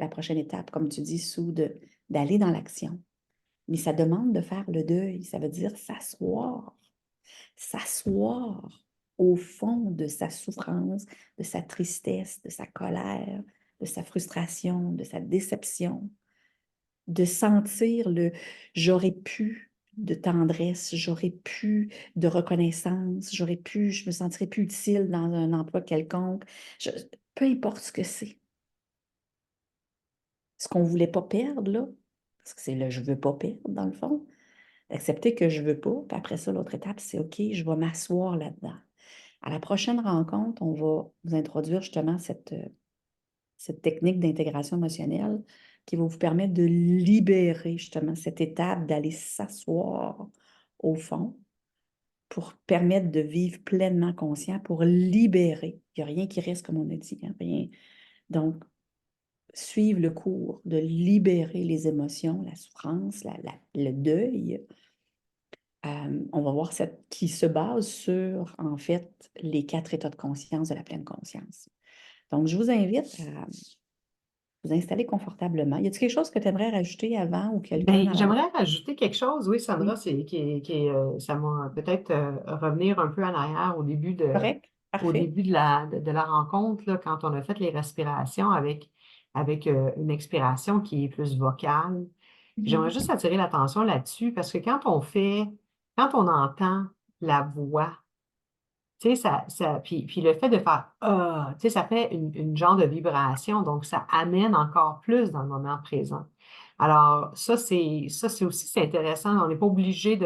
prochaine étape, comme tu dis, Sue, d'aller dans l'action. Mais ça demande de faire le deuil. Ça veut dire s'asseoir au fond de sa souffrance, de sa tristesse, de sa colère, de sa frustration, de sa déception, de sentir le j'aurais pu de tendresse, j'aurais pu de reconnaissance, je me sentirais plus utile dans un emploi quelconque. Peu importe ce que c'est. Ce qu'on ne voulait pas perdre, là, parce que c'est le je ne veux pas perdre, dans le fond, d'accepter que je ne veux pas, puis après ça, l'autre étape, c'est OK, je vais m'asseoir là-dedans. À la prochaine rencontre, on va vous introduire justement cette technique d'intégration émotionnelle qui va vous permettre de libérer justement cette étape, d'aller s'asseoir au fond pour permettre de vivre pleinement conscient, pour libérer. Il n'y a rien qui reste, comme on a dit, hein, rien. Donc, suivre le cours de libérer les émotions, la souffrance, le deuil. On va voir qui se base sur, en fait, les 4 états de conscience de la pleine conscience. Donc, je vous invite à vous installer confortablement. Y a-t-il quelque chose que tu aimerais rajouter avant ou quelqu'un Ben, dans la... j'aimerais rajouter quelque chose, oui, Sandra, Oui, ça m'a peut-être revenir un peu en arrière correct? au Parfait. début de la rencontre, là, quand on a fait les respirations avec une expiration qui est plus vocale. J'aimerais Mhm. juste attirer l'attention là-dessus parce que quand on entend la voix, tu sais, puis le fait de faire ah, tu sais, ça fait une genre de vibration, donc ça amène encore plus dans le moment présent. Alors, ça, c'est aussi c'est intéressant. On n'est pas obligé tu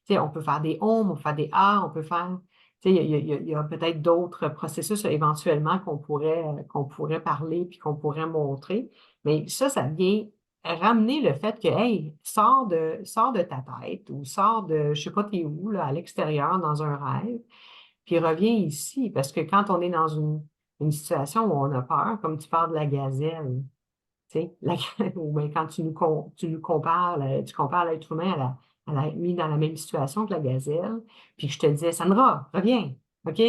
sais, on peut faire des ohms, on peut faire des ah, on peut faire, tu sais, il y a peut-être d'autres processus éventuellement qu'on pourrait parler puis qu'on pourrait montrer. Mais ça vient ramener le fait que, hey, sors de ta tête ou sors de, je sais pas t'es où, là, à l'extérieur, dans un rêve puis reviens ici, parce que quand on est dans une situation où on a peur, comme tu parles de la gazelle, tu sais, ou bien quand tu nous compares, tu compares l'être humain mis dans la même situation que la gazelle, puis je te disais, Sandra, reviens, OK?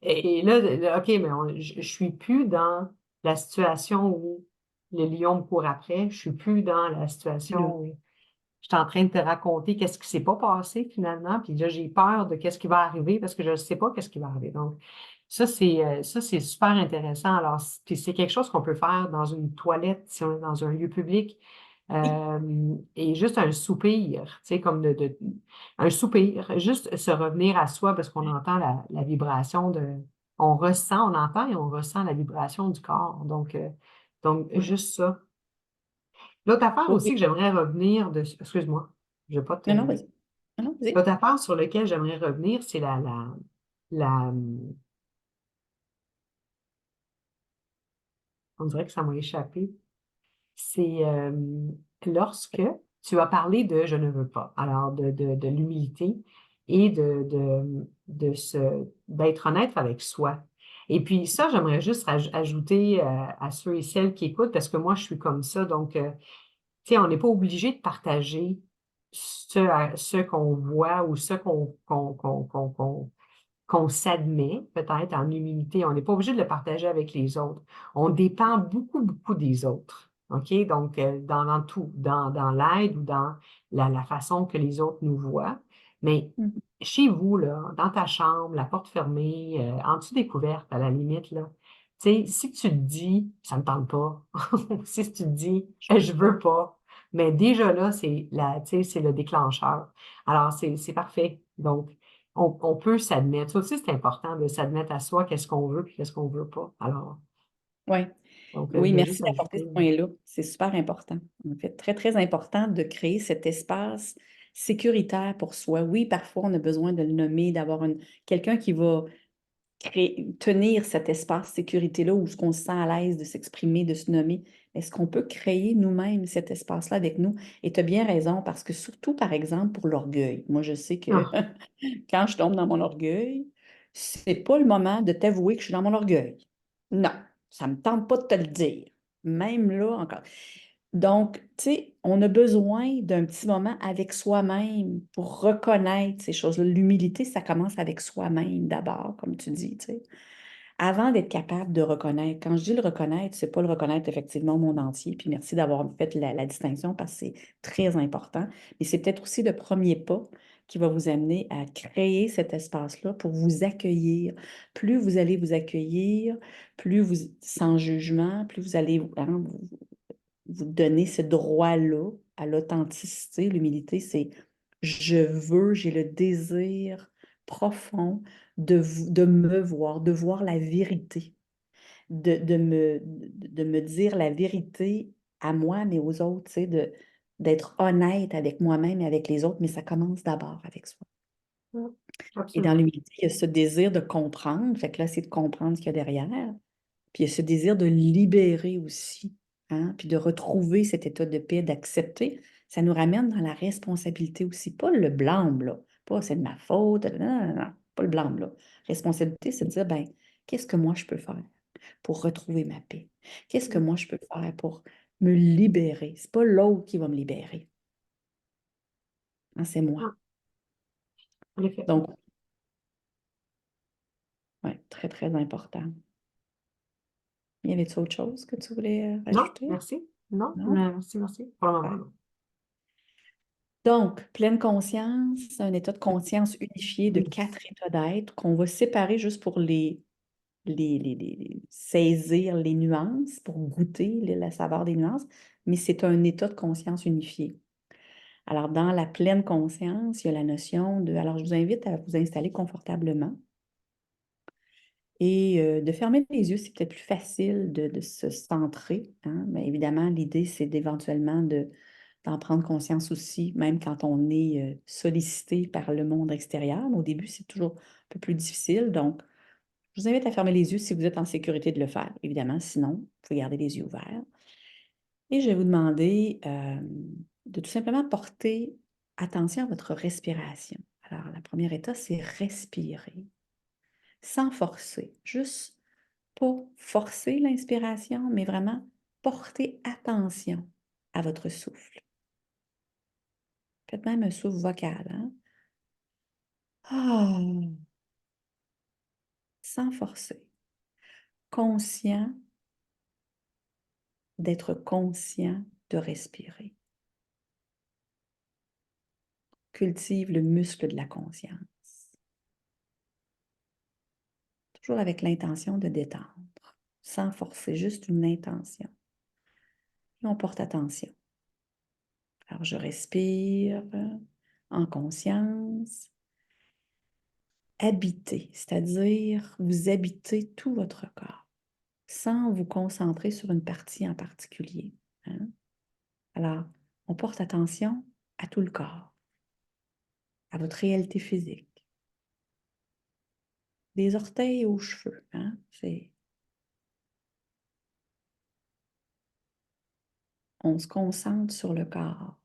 Et là, OK, mais je suis plus dans la situation où le lion me court après, je suis plus dans la Puis là, situation où je suis en train de te raconter qu'est-ce qui s'est pas passé finalement, puis là, j'ai peur de qu'est-ce qui va arriver parce que je ne sais pas qu'est-ce qui va arriver. Donc, ça, c'est super intéressant. Alors, puis c'est quelque chose qu'on peut faire dans une toilette, si on est dans un lieu public. Oui. Et juste un soupir, tu sais, comme un soupir, juste se revenir à soi parce qu'on entend la vibration on ressent, on entend et on ressent la vibration du corps. Donc Ouais. juste ça. L'autre affaire Oui, aussi oui. que j'aimerais revenir excuse-moi, je vais pas te, Non, non, vas-y. Non, non, vas-y. l'autre affaire sur laquelle j'aimerais revenir, c'est la, on dirait que ça m'a échappé. C'est lorsque tu as parlé de je ne veux pas, alors de l'humilité et d'être honnête avec soi. Et puis ça, j'aimerais juste ajouter à ceux et celles qui écoutent, parce que moi, je suis comme ça, donc, tu sais, on n'est pas obligé de partager ce qu'on voit ou ce qu'on s'admet peut-être en humilité. On n'est pas obligé de le partager avec les autres. On dépend beaucoup, beaucoup des autres. OK? Donc, dans tout, dans l'aide ou dans la façon que les autres nous voient. Mais Mhm. chez vous, là, dans ta chambre, la porte fermée, en dessous des couvertes, à la limite, là, tu sais, si tu te dis, ça ne me tente pas, si tu te dis, je veux pas, mais déjà là, tu sais, c'est le déclencheur. Alors, c'est parfait. Donc, on peut s'admettre. Ça aussi, c'est important de s'admettre à soi qu'est-ce qu'on veut et qu'est-ce qu'on veut pas. Alors, Ouais. je Oui, voulais merci juste d'apporter ce ajouter. point-là. C'est super important. En fait, très, très important de créer cet espace sécuritaire pour soi. Oui, parfois, on a besoin de le nommer, d'avoir quelqu'un qui va tenir cet espace sécurité-là où on se sent à l'aise de s'exprimer, de se nommer. Est-ce qu'on peut créer nous-mêmes cet espace-là avec nous? Et tu as bien raison, parce que surtout, par exemple, pour l'orgueil. Moi, je sais que Ah, quand je tombe dans mon orgueil, c'est pas le moment de t'avouer que je suis dans mon orgueil. Non, ça me tente pas de te le dire. Même là, encore. Donc, tu sais, on a besoin d'un petit moment avec soi-même pour reconnaître ces choses-là. L'humilité, ça commence avec soi-même d'abord, comme tu dis, tu sais. Avant d'être capable de reconnaître, quand je dis le reconnaître, c'est pas le reconnaître effectivement au monde entier, puis merci d'avoir fait la distinction parce que c'est très important, mais c'est peut-être aussi le premier pas qui va vous amener à créer cet espace-là pour vous accueillir. Plus vous allez vous accueillir, plus vous, sans jugement, plus vous allez vous donner ce droit-là à l'authenticité. L'humilité, c'est je veux, j'ai le désir profond de me voir, de voir la vérité, de me dire la vérité à moi, mais aux autres, tu sais, d'être honnête avec moi-même et avec les autres, mais ça commence d'abord avec soi. ah, Et dans absolument. l'humilité, il y a ce désir de comprendre, fait que là, c'est de comprendre ce qu'il y a derrière. Puis il y a ce désir de libérer aussi, hein, puis de retrouver cet état de paix, d'accepter. Ça nous ramène dans la responsabilité aussi, pas le blâme, là. Pas c'est de ma faute, non, non, non, non, pas le blâme, là. Responsabilité, c'est de dire, ben, qu'est-ce que moi je peux faire pour retrouver ma paix? Qu'est-ce que moi je peux faire pour me libérer? C'est pas l'autre qui va me libérer, hein, c'est moi. Ah, en effet. Donc, ouais, très, très important. Y avait-il autre chose que tu voulais Non, rajouter? merci. Non, Non? merci, merci. Pour le moment, non. Donc, pleine conscience, un état de conscience unifié de 4 états d'être qu'on va séparer juste pour saisir les nuances, pour goûter la saveur des nuances, mais c'est un état de conscience unifié. Alors, dans la pleine conscience, il y a la notion de... Alors, je vous invite à vous installer confortablement et de fermer les yeux, c'est peut-être plus facile de se centrer, hein, mais évidemment, l'idée, c'est d'éventuellement d'en prendre conscience aussi, même quand on est sollicité par le monde extérieur. Mais au début, c'est toujours un peu plus difficile. Donc, je vous invite à fermer les yeux si vous êtes en sécurité de le faire. Évidemment, sinon, vous pouvez garder les yeux ouverts. Et je vais vous demander de tout simplement porter attention à votre respiration. Alors, la première étape, c'est respirer sans forcer. Juste pas forcer l'inspiration, mais vraiment porter attention à votre souffle. Faites même un souffle vocal, hein? Ah, sans forcer. Conscient d'être conscient de respirer. Cultive le muscle de la conscience. Toujours avec l'intention de détendre. Sans forcer, juste une intention. Et on porte attention. Alors, je respire en conscience. Habiter, c'est-à-dire vous habitez tout votre corps sans vous concentrer sur une partie en particulier. Hein? Alors, on porte attention à tout le corps, à votre réalité physique, des orteils aux cheveux. Hein? On se concentre sur le corps,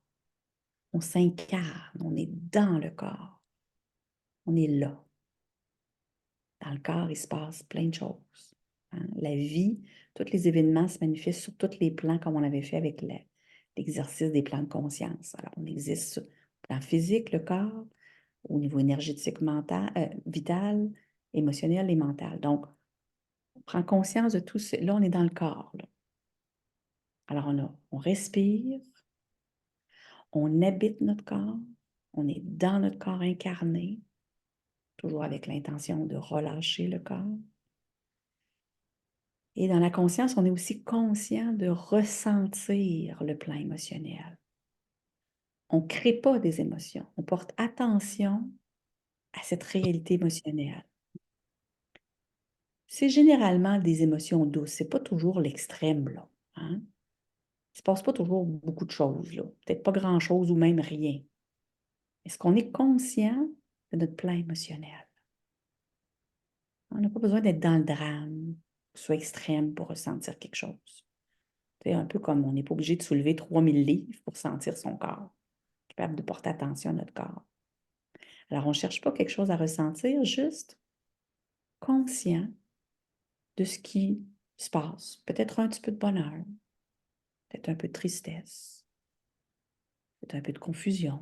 on s'incarne, on est dans le corps, on est là. Dans le corps, il se passe plein de choses. Hein? La vie, tous les événements se manifestent sur tous les plans comme on avait fait avec l'exercice des plans de conscience. Alors, on existe sur le plan physique, le corps, au niveau énergétique, mental, vital, émotionnel et mental. Donc, on prend conscience de tout ça. Là, on est dans le corps. Là. Alors, on respire, on habite notre corps, on est dans notre corps incarné, toujours avec l'intention de relâcher le corps. Et dans la conscience, on est aussi conscient de ressentir le plan émotionnel. On ne crée pas des émotions, on porte attention à cette réalité émotionnelle. C'est généralement des émotions douces, ce n'est pas toujours l'extrême, là. Hein? Il ne se passe pas toujours beaucoup de choses, là. Peut-être pas grand-chose ou même rien. Est-ce qu'on est conscient de notre plan émotionnel? On n'a pas besoin d'être dans le drame, que ce soit extrême pour ressentir quelque chose. C'est un peu comme on n'est pas obligé de soulever 3000 livres pour sentir son corps, capable de porter attention à notre corps. Alors, on ne cherche pas quelque chose à ressentir, juste conscient de ce qui se passe. Peut-être un petit peu de bonheur, peut-être un peu de tristesse, peut-être un peu de confusion,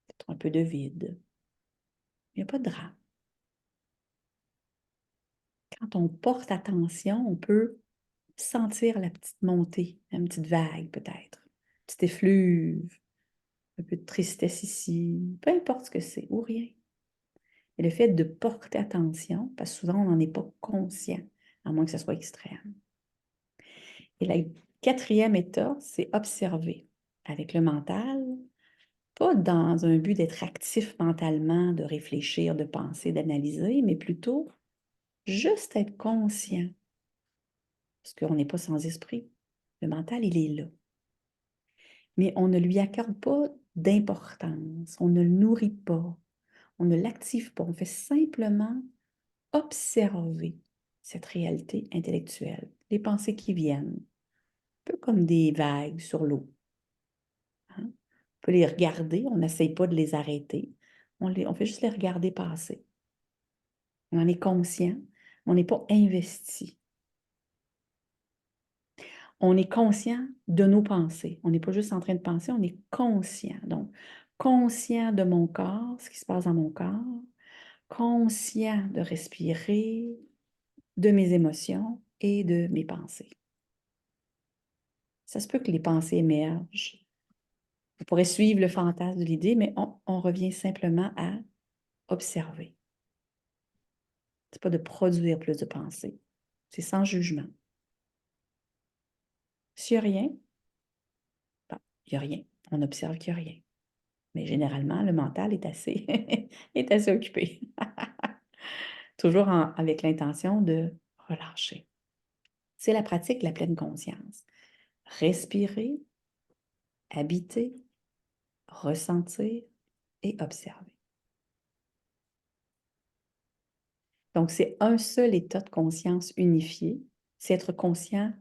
peut-être un peu de vide. Il n'y a pas de drame. Quand on porte attention, on peut sentir la petite montée, une petite vague peut-être, une petite effluve, un peu de tristesse ici, peu importe ce que c'est, ou rien. Et le fait de porter attention, parce que souvent on n'en est pas conscient, à moins que ce soit extrême. Et la quatrième état, c'est observer avec le mental, pas dans un but d'être actif mentalement, de réfléchir, de penser, d'analyser, mais plutôt juste être conscient. Parce qu'on n'est pas sans esprit. Le mental, il est là. Mais on ne lui accorde pas d'importance, on ne le nourrit pas, on ne l'active pas, on fait simplement observer cette réalité intellectuelle, les pensées qui viennent, un peu comme des vagues sur l'eau. Hein? On peut les regarder, on n'essaye pas de les arrêter, on fait juste les regarder passer. On en est conscient, on n'est pas investi. On est conscient de nos pensées. On n'est pas juste en train de penser, on est conscient. Donc, conscient de mon corps, ce qui se passe dans mon corps, conscient de respirer, de mes émotions et de mes pensées. Ça se peut que les pensées émergent. On pourrait suivre le fantasme de l'idée, mais on revient simplement à observer. Ce n'est pas de produire plus de pensées. C'est sans jugement. S'il n'y a rien, bon, il n'y a rien. On observe qu'il n'y a rien. Mais généralement, le mental est assez, est assez occupé. Toujours avec l'intention de relâcher. C'est la pratique de la pleine conscience. Respirer, habiter, ressentir et observer. Donc, c'est un seul état de conscience unifié, c'est être conscient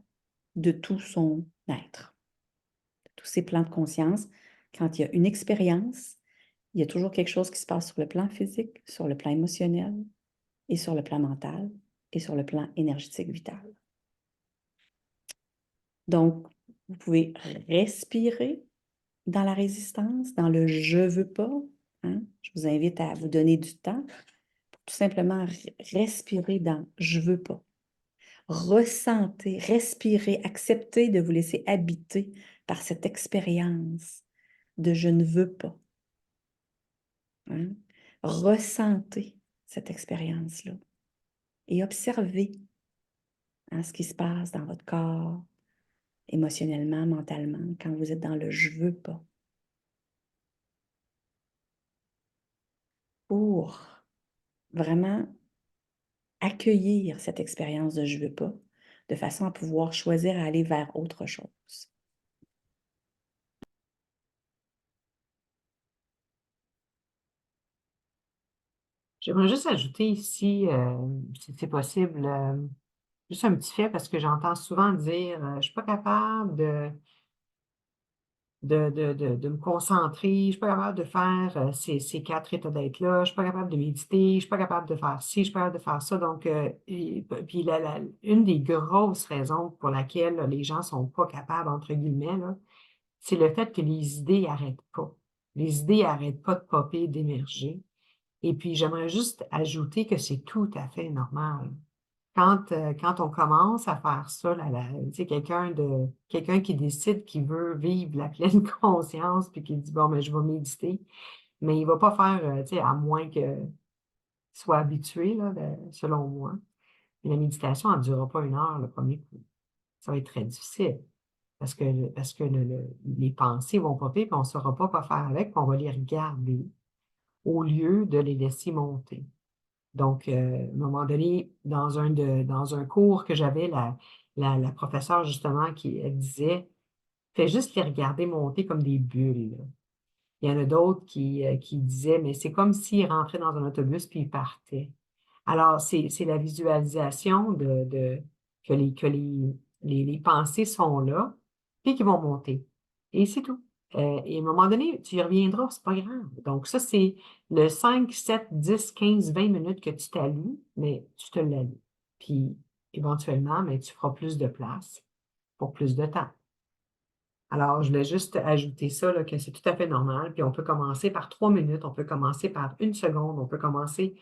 de tout son être, de tous ses plans de conscience. Quand il y a une expérience, il y a toujours quelque chose qui se passe sur le plan physique, sur le plan émotionnel, et sur le plan mental, et sur le plan énergétique vital. Donc, vous pouvez respirer dans la résistance, dans le « je veux pas ». Hein? Je vous invite à vous donner du temps pour tout simplement respirer dans « je veux pas ». Ressentez, respirez, acceptez de vous laisser habiter par cette expérience de « je ne veux pas ». Hein? Ressentez cette expérience-là et observez ce qui se passe dans votre corps, émotionnellement, mentalement, quand vous êtes dans le je veux pas. Pour vraiment accueillir cette expérience de je veux pas, de façon à pouvoir choisir à aller vers autre chose. J'aimerais juste ajouter ici, si c'est possible, juste un petit fait parce que j'entends souvent dire je suis pas capable de me concentrer, je suis pas capable de faire ces quatre états d'être-là, je suis pas capable de méditer, je suis pas capable de faire ci, je suis pas capable de faire ça. Donc, puis une des grosses raisons pour laquelle là, les gens sont pas capables, entre guillemets, là, c'est le fait que les idées n'arrêtent pas. Les idées n'arrêtent pas de popper, d'émerger. Et puis, j'aimerais juste ajouter que c'est tout à fait normal. Quand on commence à faire ça, tu sais, quelqu'un qui décide qu'il veut vivre la pleine conscience, puis qui dit, bon, mais je vais méditer, mais il ne va pas faire, tu sais, à moins qu'il soit habitué, là, selon moi. Et la méditation, elle ne durera pas 1 heure le premier coup. Ça va être très difficile parce que les pensées vont popper, puis on ne saura pas quoi faire avec, puis on va les regarder au lieu de les laisser monter. Donc, à un moment donné, dans un cours que j'avais, la professeure, justement, elle disait, fais juste les regarder monter comme des bulles. Il y en a d'autres qui disaient, mais c'est comme s'ils rentraient dans un autobus puis ils partaient. Alors, c'est la visualisation que les pensées sont là, puis qu'ils vont monter. Et c'est tout. Et à un moment donné, tu y reviendras, c'est pas grave. Donc, ça, c'est le 5, 7, 10, 15, 20 minutes que tu t'allues, mais tu te l'allues. Puis, éventuellement, mais tu feras plus de place pour plus de temps. Alors, je voulais juste ajouter ça, là, que c'est tout à fait normal. Puis, on peut commencer par 3 minutes, on peut commencer par 1 seconde, on peut commencer.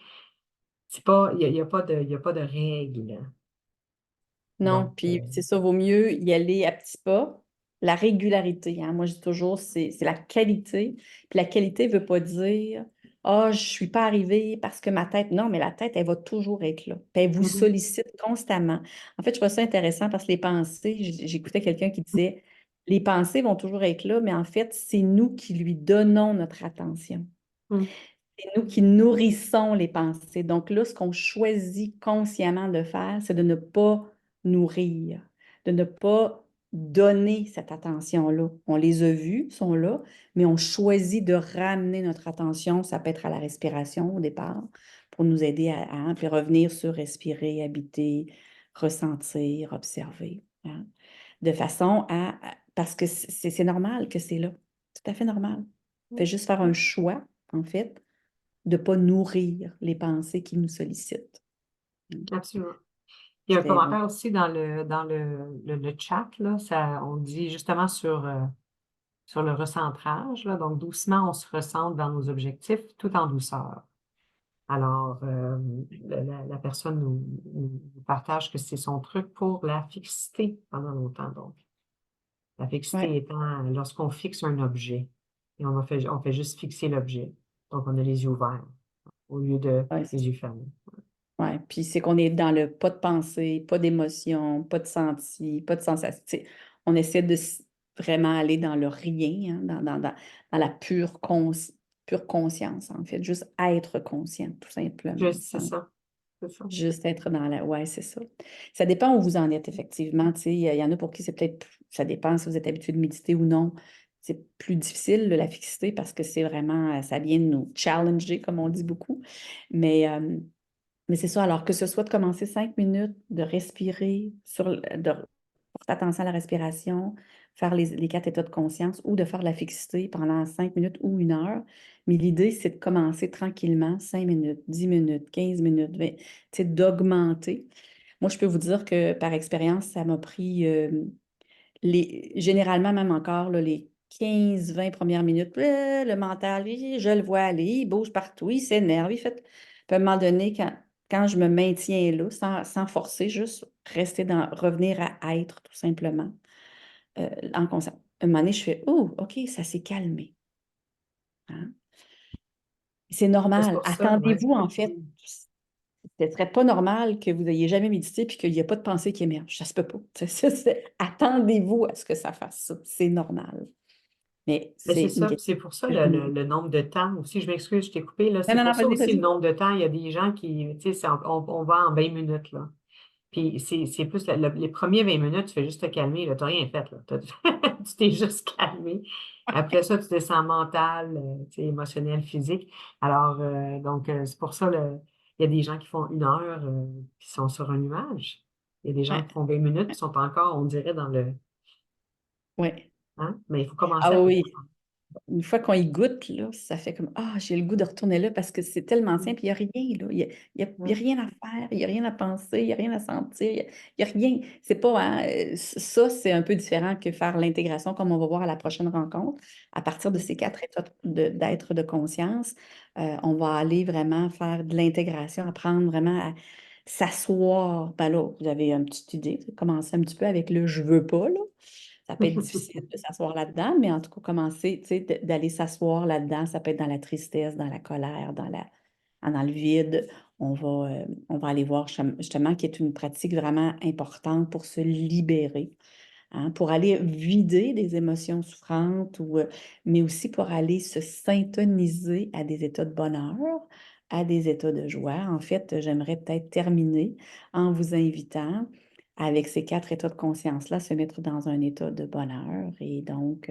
C'est pas, il y a pas de, il y a pas de règle. Non, Donc, puis c'est ça, vaut mieux y aller à petits pas. La régularité, hein, moi je dis toujours, c'est la qualité. Puis la qualité ne veut pas dire ah, je ne suis pas arrivée parce que ma tête. Non, mais la tête, elle va toujours être là. Puis elle vous mhm, sollicite constamment. En fait, je trouve ça intéressant parce que les pensées, j'écoutais quelqu'un qui disait les pensées vont toujours être là, mais en fait, c'est nous qui lui donnons notre attention. mhm, C'est nous qui nourrissons les pensées. Donc là, ce qu'on choisit consciemment de faire, c'est de ne pas nourrir, de ne pas donner cette attention-là. On les a vus, ils sont là, mais on choisit de ramener notre attention. Ça peut être à la respiration au départ, pour nous aider puis revenir sur respirer, habiter, ressentir, observer, hein. De façon parce que c'est normal que c'est là. Tout à fait normal. Fait juste faire un choix, en fait, de ne pas nourrir les pensées qui nous sollicitent. absolument. Il y a un C'est bon. commentaire aussi dans le chat, là, on dit justement sur le recentrage, là, donc doucement, on se recentre dans nos objectifs tout en douceur. Alors, la personne nous partage que c'est son truc pour la fixité pendant longtemps. Donc, la Ouais, fixité étant lorsqu'on fixe un objet et on fait juste fixer l'objet. Donc, on a les yeux ouverts au lieu de ouais, les yeux fermés. ouais. Puis c'est qu'on est dans le pas de pensée, pas d'émotion, pas de senti, pas de sensation. Tu sais, on essaie de vraiment aller dans le rien, hein, dans la pure conscience, en fait. Juste être conscient, tout simplement. C'est ça, c'est ça. Juste être dans la. Ouais, c'est ça. Ça dépend où vous en êtes, effectivement. Tu sais, il y en a pour qui c'est peut-être. Ça dépend si vous êtes habitué de méditer ou non. C'est plus difficile, la fixité, parce que c'est vraiment. Ça vient de nous challenger, comme on dit beaucoup. Mais c'est ça. Alors que ce soit de commencer 5 minutes, de respirer, de porter attention à la respiration, faire les 4 états de conscience ou de faire de la fixité pendant 5 minutes ou 1 heure. Mais l'idée, c'est de commencer tranquillement, 5 minutes, 10 minutes, 15 minutes, 20, tu sais, d'augmenter. Moi, je peux vous dire que par expérience, ça m'a pris généralement, même encore, là, les 15-20 premières minutes, le mental, je le vois aller, il bouge partout, il s'énerve, il fait. Puis à un moment donné, quand je me maintiens là, sans forcer, juste revenir à être, tout simplement, en conscience. À un moment donné, je fais, oh, OK, ça s'est calmé, hein. C'est C'est normal. pour ça, ouais. Attendez-vous, en fait. ce ne serait pas normal que vous n'ayez jamais médité puis qu'il n'y a pas de pensée qui émerge. Ça se peut pas. Attendez-vous à ce que ça fasse ça. C'est normal. Mais Mais c'est c'est une ça, puis question c'est pour ça de cheminement. le nombre de temps aussi. Je m'excuse, je t'ai coupé, là. Non, C'est non, non, pour ça vas-y, aussi le vas-y. nombre de temps. Il y a des gens qui, tu sais, on va en 20 minutes, là. Puis c'est plus les premiers 20 minutes, tu fais juste te calmer, là. Tu n'as rien fait, là. Tu t'es juste calmé. Après ça, tu descends mental, tu sais, émotionnel, physique. Alors, donc, c'est pour ça, il y a des gens qui font 1 heure, qui sont sur un nuage. Il y a des gens Ouais, qui font 20 minutes, qui sont encore, on dirait, dans le. ouais. Hein? Mais il faut commencer Ah à oui, quelque part. une fois qu'on y goûte, là, ça fait comme ah, j'ai le goût de retourner là parce que c'est tellement simple, il n'y a rien, là. Il y a Mm. rien à faire, il n'y a rien à penser, il n'y a rien à sentir, il y a rien. C'est pas, hein, ça, c'est un peu différent que faire l'intégration, comme on va voir à la prochaine rencontre. À partir de ces 4 états d'être de conscience, on va aller vraiment faire de l'intégration, apprendre vraiment à s'asseoir. Ben là, vous avez une petite idée, commencer un petit peu avec le je veux pas, là. Ça peut être difficile de s'asseoir là-dedans, mais en tout cas, commencer, tu sais, d'aller s'asseoir là-dedans, ça peut être dans la tristesse, dans la colère, dans le vide. On va aller voir justement qui est une pratique vraiment importante pour se libérer, hein, pour aller vider des émotions souffrantes, mais aussi pour aller se syntoniser à des états de bonheur, à des états de joie. En fait, j'aimerais peut-être terminer en vous invitant avec ces 4 états de conscience-là, se mettre dans un état de bonheur et donc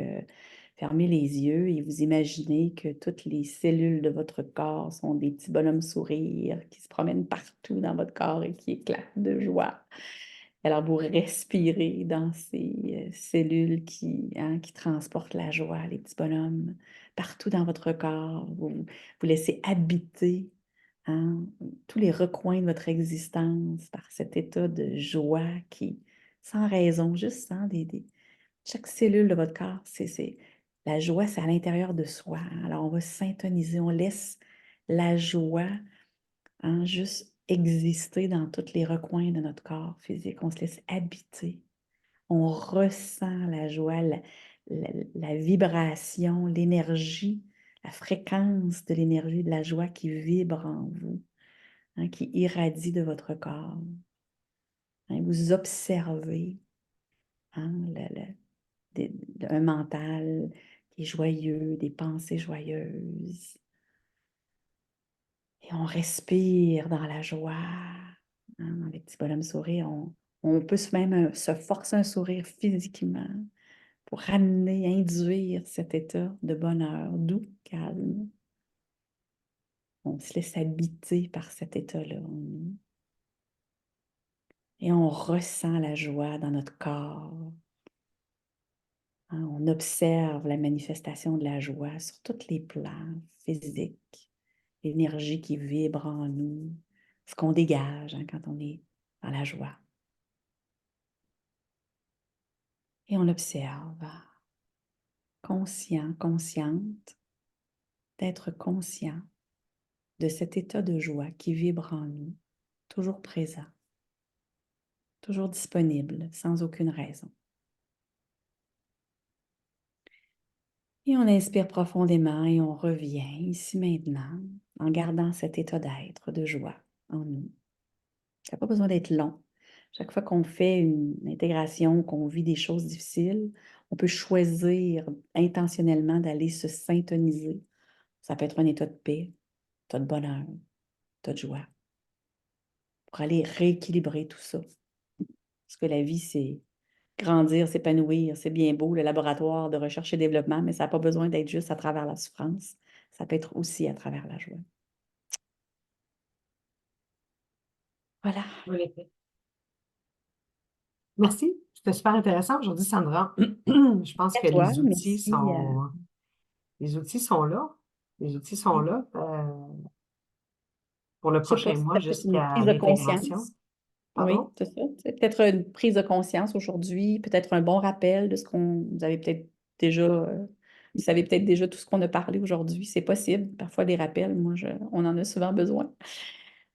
fermer les yeux et vous imaginez que toutes les cellules de votre corps sont des petits bonhommes sourires qui se promènent partout dans votre corps et qui éclatent de joie. Alors, vous respirez dans ces cellules qui transportent la joie, les petits bonhommes, partout dans votre corps. Vous laissez habiter, hein, tous les recoins de votre existence par cet état de joie qui, sans raison, juste chaque cellule de votre corps, la joie, c'est à l'intérieur de soi. Alors, on va syntoniser, on laisse la joie, hein, juste exister dans tous les recoins de notre corps physique. On se laisse habiter. On ressent la joie, la vibration, l'énergie, la fréquence de l'énergie de la joie qui vibre en vous, hein, qui irradie de votre corps. Hein, vous observez, hein, un mental qui est joyeux, des pensées joyeuses. Et on respire dans la joie, hein, dans les petits bonhommes sourires. On peut même se forcer un sourire physiquement pour ramener, induire cet état de bonheur doux, calme. On se laisse habiter par cet état-là en nous. Et on ressent la joie dans notre corps. Hein, on observe la manifestation de la joie sur tous les plans physiques, l'énergie qui vibre en nous, ce qu'on dégage, hein, quand on est dans la joie. Et on observe, conscient, consciente, d'être conscient de cet état de joie qui vibre en nous, toujours présent, toujours disponible, sans aucune raison. Et on inspire profondément et on revient ici maintenant en gardant cet état d'être, de joie en nous. Ça n'a pas besoin d'être long. Chaque fois qu'on fait une intégration, qu'on vit des choses difficiles, on peut choisir intentionnellement d'aller se syntoniser. Ça peut être un état de paix, état de bonheur, état de joie, pour aller rééquilibrer tout ça. Parce que la vie, c'est grandir, s'épanouir, c'est bien beau, le laboratoire de recherche et développement, mais ça n'a pas besoin d'être juste à travers la souffrance. Ça peut être aussi à travers la joie. Voilà. Oui. Merci. C'était super intéressant aujourd'hui, Sandra. Je pense À que toi, merci. les outils sont là. Les outils sont là pour le Je sais pas prochain si mois ça peut être une jusqu'à prise de l'intégration. conscience. Oui, Pardon? c'est ça. C'est peut-être une prise de conscience aujourd'hui, peut-être un bon rappel de ce qu'on vous avez peut-être déjà, vous savez peut-être déjà tout ce qu'on a parlé aujourd'hui. C'est possible. Parfois, des rappels, on en a souvent besoin.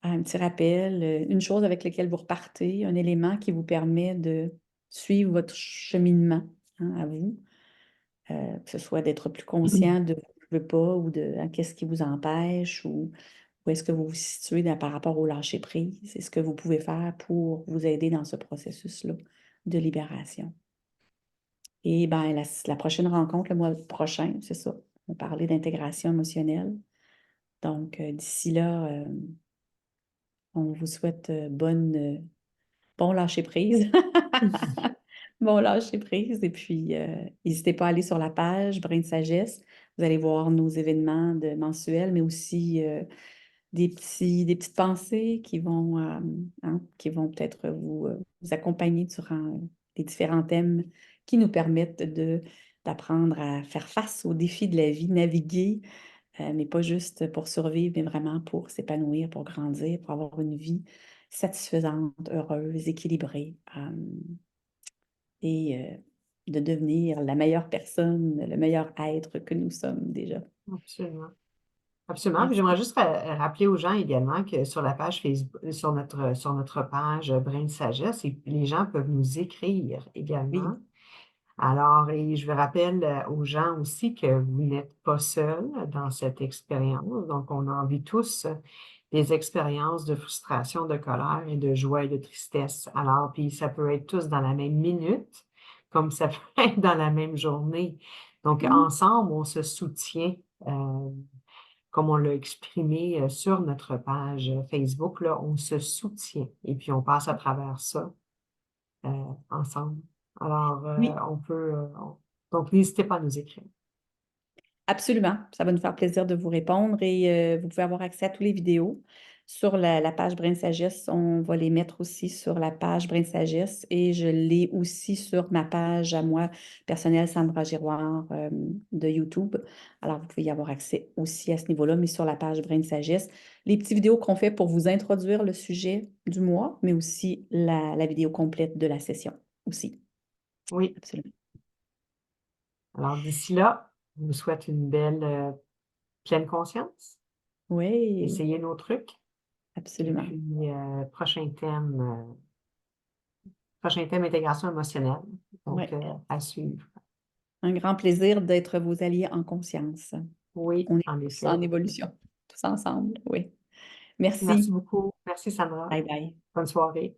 Un petit rappel, une chose avec laquelle vous repartez, un élément qui vous permet de suivre votre cheminement, hein, à vous, que ce soit d'être plus conscient de ce que je veux pas ou de hein, qu'est-ce qui vous empêche ou où est-ce que vous vous situez par rapport au lâcher-prise? C'est ce que vous pouvez faire pour vous aider dans ce processus-là de libération. Et ben, la prochaine rencontre, le mois prochain, c'est ça. On va parler d'intégration émotionnelle. Donc, d'ici là, on vous souhaite bon lâcher-prise. Bon lâcher-prise. Et puis, n'hésitez pas à aller sur la page Brin de Sagesse. Vous allez voir nos événements mensuels, mais aussi des petites pensées qui vont peut-être vous accompagner durant les différents thèmes qui nous permettent d'apprendre à faire face aux défis de la vie, naviguer, mais pas juste pour survivre, mais vraiment pour s'épanouir, pour grandir, pour avoir une vie satisfaisante, heureuse, équilibrée, et de devenir la meilleure personne, le meilleur être que nous sommes déjà. Absolument. Absolument. Puis j'aimerais Merci. juste rappeler aux gens également que sur la page Facebook, sur notre page Brin de Sagesse, les gens peuvent nous écrire Oui. également. Alors, et je rappelle aux gens aussi que vous n'êtes pas seuls dans cette expérience. Donc, on en vit tous des expériences de frustration, de colère et de joie et de tristesse. Alors, puis ça peut être tous dans la même minute, comme ça peut être dans la même journée. Donc, Mm. ensemble, on se soutient, comme on l'a exprimé sur notre page Facebook, là, on se soutient et puis on passe à travers ça ensemble. Alors, Oui. donc n'hésitez pas à nous écrire. Absolument. Ça va nous faire plaisir de vous répondre et vous pouvez avoir accès à toutes les vidéos sur la page Brin de Sagesse. On va les mettre aussi sur la page Brin de Sagesse et je l'ai aussi sur ma page à moi personnelle, Sandra Giroir, de YouTube. Alors, vous pouvez y avoir accès aussi à ce niveau-là, mais sur la page Brin de Sagesse. Les petites vidéos qu'on fait pour vous introduire le sujet du mois, mais aussi la vidéo complète de la session aussi. Oui. Absolument. Alors, d'ici là, je vous souhaite une belle pleine conscience. Oui, Essayez nos trucs. Et absolument. puis, prochain thème, intégration émotionnelle. Donc, Oui. à suivre. Un grand plaisir d'être vos alliés en conscience. Oui, On est en tous effet. en évolution, tous ensemble, oui. Merci Merci. beaucoup. Merci, Sandra. Bye bye. Bonne soirée.